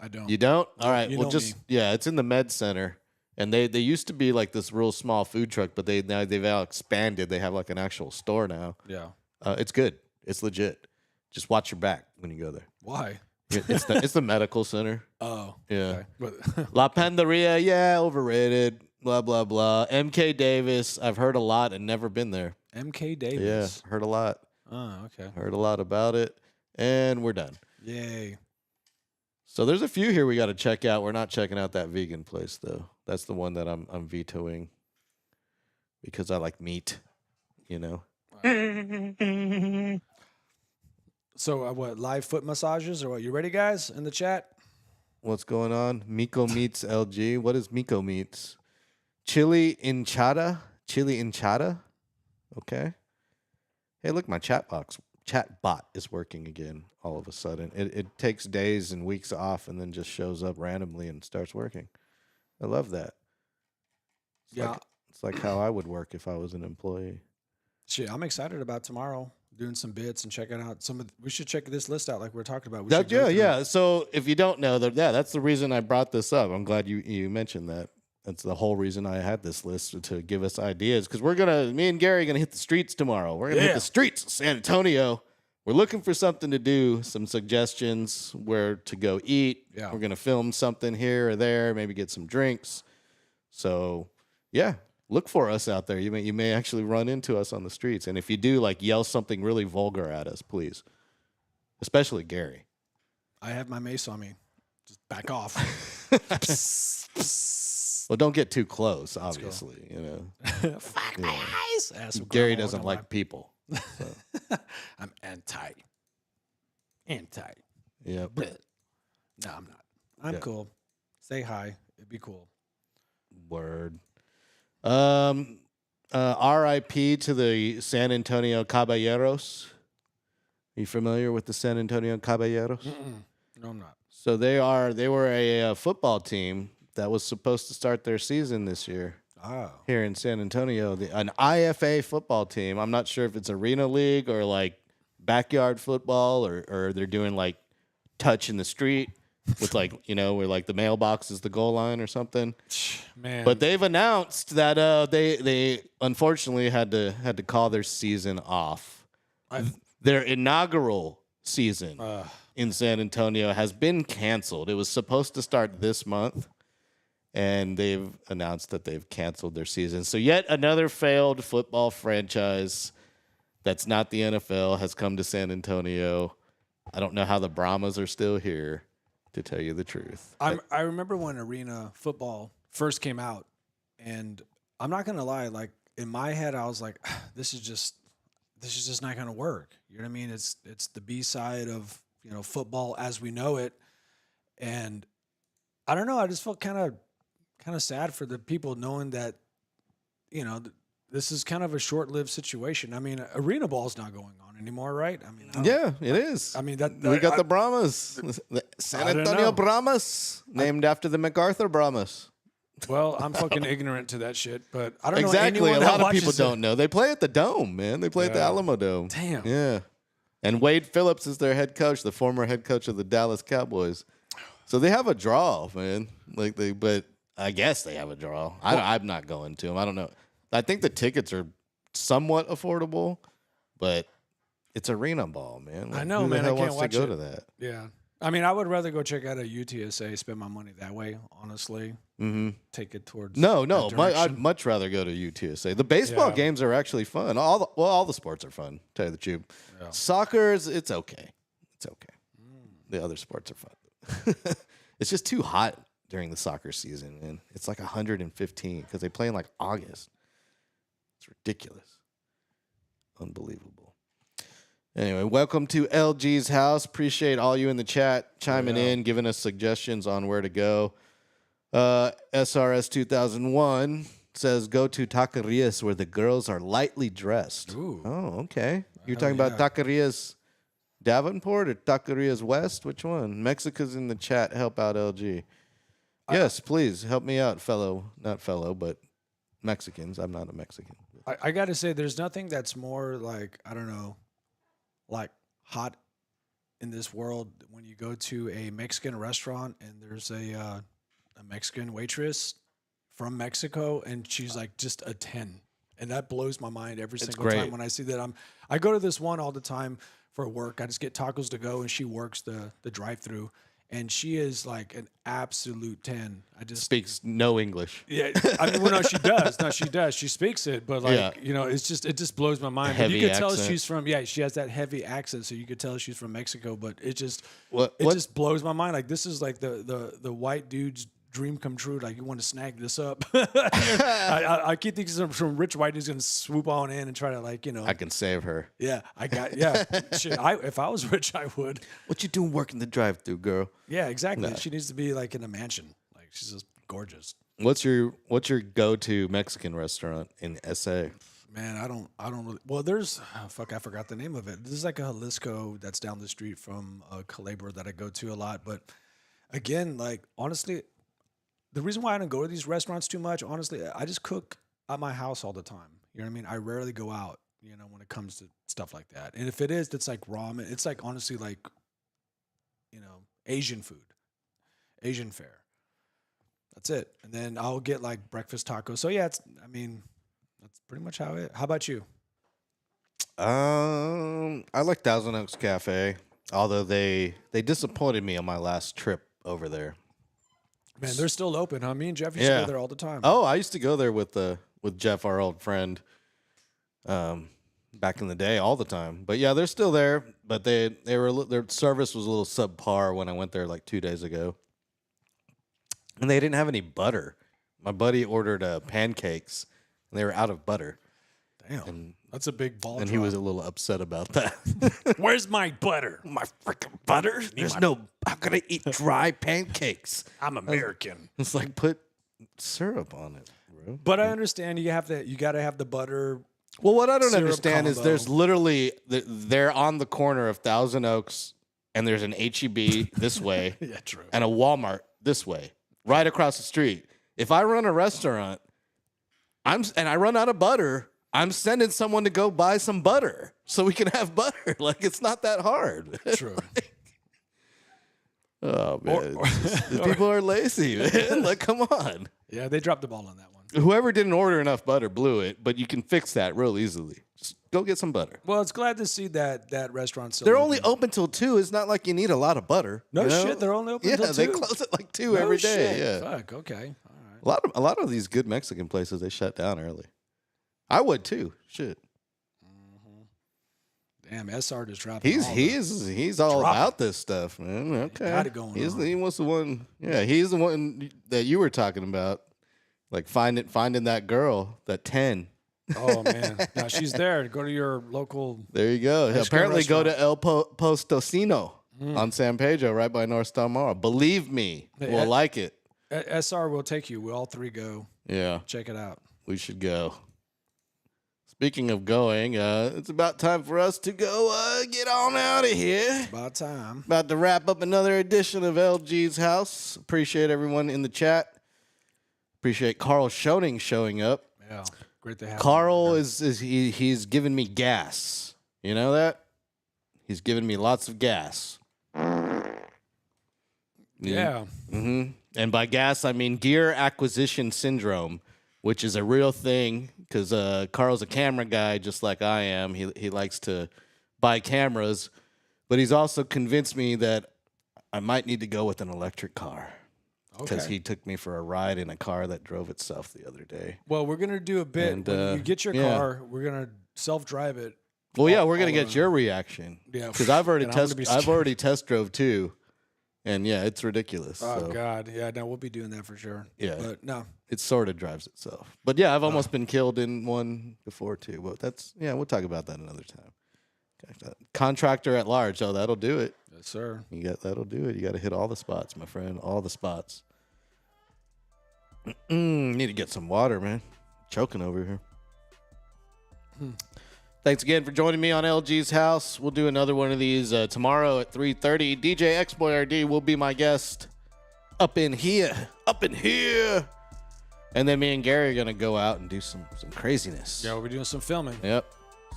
Speaker 2: I don't.
Speaker 1: You don't? All right.
Speaker 2: You
Speaker 1: Well,
Speaker 2: know
Speaker 1: just
Speaker 2: me.
Speaker 1: yeah, it's in the Med Center, and they used to be like this real small food truck, but they've now expanded. They have like an actual store now.
Speaker 2: Yeah.
Speaker 1: It's good. It's legit. Just watch your back when you go there.
Speaker 2: Why?
Speaker 1: It's the medical center.
Speaker 2: Oh.
Speaker 1: Yeah.
Speaker 2: Okay. But
Speaker 1: La Panderia, yeah, overrated. Blah blah blah. MK Davis, I've heard a lot and never been there.
Speaker 2: MK Davis.
Speaker 1: Yeah, heard a lot.
Speaker 2: Oh, okay.
Speaker 1: Heard a lot about it, and we're done.
Speaker 2: Yay.
Speaker 1: So there's a few here we got to check out. We're not checking out that vegan place though. That's the one that I'm vetoing because I like meat. You know.
Speaker 2: So what? Live foot massages or what? You ready, guys? In the chat.
Speaker 1: What's going on? Miko Meats LG. What is Miko Meats? Chili Inchada. Okay. Hey, look, my chat bot is working again all of a sudden. It takes days and weeks off and then just shows up randomly and starts working. I love that. It's like how I would work if I was an employee.
Speaker 2: Shit, I'm excited about tomorrow. Doing some bits and checking out we should check this list out like we were talking about.
Speaker 1: Yeah. So if you don't know that's the reason I brought this up. I'm glad you mentioned that. That's the whole reason I had this list to give us ideas because me and Gary are gonna hit the streets tomorrow. We're gonna hit the streets of San Antonio. We're looking for something to do, some suggestions where to go eat.
Speaker 2: Yeah.
Speaker 1: We're gonna film something here or there, maybe get some drinks. So yeah, look for us out there. You may actually run into us on the streets, and if you do, like yell something really vulgar at us, please. Especially Gary.
Speaker 2: I have my mace on me. Just back off.
Speaker 1: Well, don't get too close, obviously. You know,
Speaker 2: Fuck my eyes. Ass of
Speaker 1: Gary
Speaker 2: grandma
Speaker 1: doesn't
Speaker 2: when
Speaker 1: like people.
Speaker 2: I'm anti.
Speaker 1: Yeah.
Speaker 2: No, I'm not. I'm cool. Say hi. It'd be cool.
Speaker 1: Word. R.I.P. to the San Antonio Caballeros. Are you familiar with the San Antonio Caballeros?
Speaker 2: No, I'm not.
Speaker 1: So they were a football team that was supposed to start their season this year here in San Antonio. An IFA football team. I'm not sure if it's arena league or like backyard football or they're doing like touch in the street with like, you know, where like the mailbox is the goal line or something.
Speaker 2: Man.
Speaker 1: But they've announced that they unfortunately had to call their season off. Their inaugural season in San Antonio has been canceled. It was supposed to start this month, and they've announced that they've canceled their season. So yet another failed football franchise that's not the NFL has come to San Antonio. I don't know how the Brahmas are still here, to tell you the truth.
Speaker 2: I remember when arena football first came out, and I'm not gonna lie, like in my head, I was like, this is just not gonna work. You know what I mean? It's the B side of, you know, football as we know it, and I don't know. I just felt kind of sad for the people knowing that, you know, this is kind of a short-lived situation. I mean, arena ball's not going on anymore, right? I mean,
Speaker 1: Yeah, it is.
Speaker 2: I mean, that
Speaker 1: We got the Brahmas. The San
Speaker 2: I don't
Speaker 1: Antonio
Speaker 2: know.
Speaker 1: Brahmas, named after the MacArthur Brahmas.
Speaker 2: Well, I'm fucking ignorant to that shit, but I don't know
Speaker 1: Exactly.
Speaker 2: anyone
Speaker 1: A lot
Speaker 2: that
Speaker 1: of people
Speaker 2: watches it.
Speaker 1: don't know. They play at the Dome, man. They play at the
Speaker 2: Yeah.
Speaker 1: Alamo Dome.
Speaker 2: Damn.
Speaker 1: Yeah. And Wade Phillips is their head coach, the former head coach of the Dallas Cowboys. So they have a draw, man. But I guess they have a draw. I'm not going to them. I don't know. I think the tickets are somewhat affordable, but it's arena ball, man.
Speaker 2: I know,
Speaker 1: who the
Speaker 2: man. I
Speaker 1: hell
Speaker 2: can't
Speaker 1: wants
Speaker 2: watch
Speaker 1: to go
Speaker 2: it.
Speaker 1: to that?
Speaker 2: Yeah. I mean, I would rather go check out a UTSA, spend my money that way, honestly.
Speaker 1: Mm-hmm.
Speaker 2: Take it towards
Speaker 1: No.
Speaker 2: that
Speaker 1: I'd
Speaker 2: direction.
Speaker 1: much rather go to UTSA. The baseball
Speaker 2: Yeah.
Speaker 1: games are actually fun. All the sports are fun, to tell you the truth.
Speaker 2: Yeah.
Speaker 1: Soccer it's okay. It's okay. The other sports are fun. It's just too hot during the soccer season, man. It's like 115 because they play in like August. It's ridiculous. Unbelievable. Anyway, welcome to LG's house. Appreciate all you in the chat chiming in, giving us suggestions on where to go. SRS 2001 says, go to taquerias where the girls are lightly dressed.
Speaker 2: Ooh.
Speaker 1: Oh, okay. You're
Speaker 2: Hell
Speaker 1: talking about taquerias Davenport or taquerias West? Which one? Mexica's in the chat. Help out LG. Yes, please help me out, not fellow, but Mexicans. I'm not a Mexican.
Speaker 2: I got to say, there's nothing that's more like, I don't know, like hot in this world when you go to a Mexican restaurant and there's a Mexican waitress from Mexico and she's like just a 10. And that blows my mind every single
Speaker 1: great.
Speaker 2: time when I see that. I go to this one all the time for work. I just get tacos to go and she works the drive-through. And she is like an absolute 10. I just
Speaker 1: Speaks no English.
Speaker 2: yeah. I mean, well, no, she does. No, she does. She speaks it, but like
Speaker 1: Yeah.
Speaker 2: it just blows my mind. But
Speaker 1: Heavy
Speaker 2: you could tell
Speaker 1: accent.
Speaker 2: she's from she has that heavy accent, so you could tell she's from Mexico. But it just
Speaker 1: What-
Speaker 2: just blows my mind. Like this is like the white dude's dream come true. Like you want to snag this up. I keep thinking some rich white dude's gonna swoop on in and try to
Speaker 1: I can save her.
Speaker 2: yeah. Shit, if I was rich, I would.
Speaker 1: What you doing working the drive-through, girl?
Speaker 2: Yeah, exactly. She needs to be like in a mansion. Like she's just gorgeous.
Speaker 1: What's your go-to Mexican restaurant in SA?
Speaker 2: Man, I don't really. Well, there's I forgot the name of it. This is like a Jalisco that's down the street from Calabria that I go to a lot. But again, like honestly, the reason why I don't go to these restaurants too much, honestly, I just cook at my house all the time. You know what I mean? I rarely go out. When it comes to stuff like that. And if it is, it's like ramen. It's like honestly like, Asian food, Asian fare. That's it. And then I'll get like breakfast tacos. So yeah, that's pretty much how about you?
Speaker 1: I like Thousand Oaks Cafe, although they disappointed me on my last trip over there.
Speaker 2: Man, they're still open, huh? Me and Jeff used to go there all the time.
Speaker 1: Oh, I used to go there with Jeff, our old friend, back in the day, all the time. But yeah, they're still there. But their service was a little subpar when I went there like 2 days ago, and they didn't have any butter. My buddy ordered pancakes, and they were out of butter.
Speaker 2: Damn, that's a big ball.
Speaker 1: And he was a little upset about that.
Speaker 2: Where's my butter?
Speaker 1: My freaking butter? I'm gonna eat dry pancakes.
Speaker 2: I'm American.
Speaker 1: It's like put syrup on it, bro.
Speaker 2: But I understand you got to have the butter.
Speaker 1: Well, what I don't
Speaker 2: syrup
Speaker 1: understand is
Speaker 2: combo.
Speaker 1: there's literally they're on the corner of Thousand Oaks, and there's an HEB this way,
Speaker 2: Yeah, true.
Speaker 1: and a Walmart this way, right across the street. If I run a restaurant, and I run out of butter, I'm sending someone to go buy some butter so we can have butter. Like it's not that hard.
Speaker 2: True.
Speaker 1: Oh man, people are lazy, man. Like, come on.
Speaker 2: Yeah, they dropped the ball on that one.
Speaker 1: Whoever didn't order enough butter blew it, but you can fix that real easily. Just go get some butter.
Speaker 2: Well, it's glad to see that restaurant still
Speaker 1: They're only open till 2. It's not like you need a lot of butter.
Speaker 2: No
Speaker 1: you know?
Speaker 2: shit, they're only open
Speaker 1: Yeah,
Speaker 2: till 2.
Speaker 1: they close at like 2
Speaker 2: No
Speaker 1: every day.
Speaker 2: shit.
Speaker 1: Yeah,
Speaker 2: Fuck. Okay. All right.
Speaker 1: a lot of these good Mexican places they shut down early. I would too. Shit,
Speaker 2: Damn, SR just dropped.
Speaker 1: he's all about this stuff, man. Okay,
Speaker 2: got it going on.
Speaker 1: He was the one. Yeah, he's the one that you were talking about, like finding that girl, that 10.
Speaker 2: Oh man, no, she's there. Go to your local.
Speaker 1: There you go.
Speaker 2: Mexican
Speaker 1: Apparently, go to
Speaker 2: restaurant.
Speaker 1: El Postocino on San Pedro, right by North Star Mall. Believe me, we'll like it.
Speaker 2: SR will take you. We'll all three go.
Speaker 1: Yeah,
Speaker 2: Check it out.
Speaker 1: we should go. Speaking of going, it's about time for us to go get on out of here.
Speaker 2: About time.
Speaker 1: About to wrap up another edition of LG's House. Appreciate everyone in the chat. Appreciate Karl Schoening showing up.
Speaker 2: Yeah, great to have.
Speaker 1: Karl he's giving me gas. You know that? He's giving me lots of gas.
Speaker 2: Yeah.
Speaker 1: Mm-hmm. And by gas, I mean gear acquisition syndrome, which is a real thing because Karl's a camera guy just like I am. He likes to buy cameras, but he's also convinced me that I might need to go with an electric car because
Speaker 2: Okay.
Speaker 1: he took me for a ride in a car that drove itself the other day.
Speaker 2: Well, we're gonna do a bit.
Speaker 1: And,
Speaker 2: When you get your
Speaker 1: yeah.
Speaker 2: car, we're gonna self-drive it.
Speaker 1: Well, yeah, we're gonna
Speaker 2: all
Speaker 1: get
Speaker 2: around.
Speaker 1: your reaction.
Speaker 2: Yeah,
Speaker 1: because I've already
Speaker 2: and I'm gonna be
Speaker 1: I've
Speaker 2: scared.
Speaker 1: already test drove too, and yeah, it's ridiculous.
Speaker 2: Oh
Speaker 1: so.
Speaker 2: God, yeah. No, we'll be doing that for sure.
Speaker 1: Yeah.
Speaker 2: but no.
Speaker 1: It sort of drives itself. But yeah, I've almost been killed in one before too. But we'll talk about that another time. Contractor at large, oh, that'll do it.
Speaker 2: Yes, sir.
Speaker 1: That'll do it. You got to hit all the spots, my friend, all the spots. Need to get some water, man. Choking over here. Thanks again for joining me on LG's House. We'll do another one of these tomorrow at 3:30. DJ X-Boy RD will be my guest. up in here. And then me and Gary are going to go out and do some craziness.
Speaker 2: Yeah, we're doing some filming.
Speaker 1: Yep.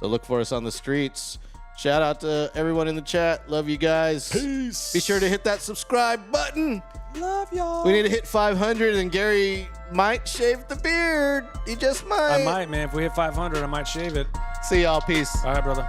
Speaker 1: So look for us on the streets. Shout out to everyone in the chat. Love you guys.
Speaker 2: Peace.
Speaker 1: Be sure to hit that subscribe button.
Speaker 2: Love y'all.
Speaker 1: We need to hit 500 and Gary might shave the beard. He just might.
Speaker 2: I might, man. If we hit 500, I might shave it.
Speaker 1: See y'all. Peace.
Speaker 2: All right, brother.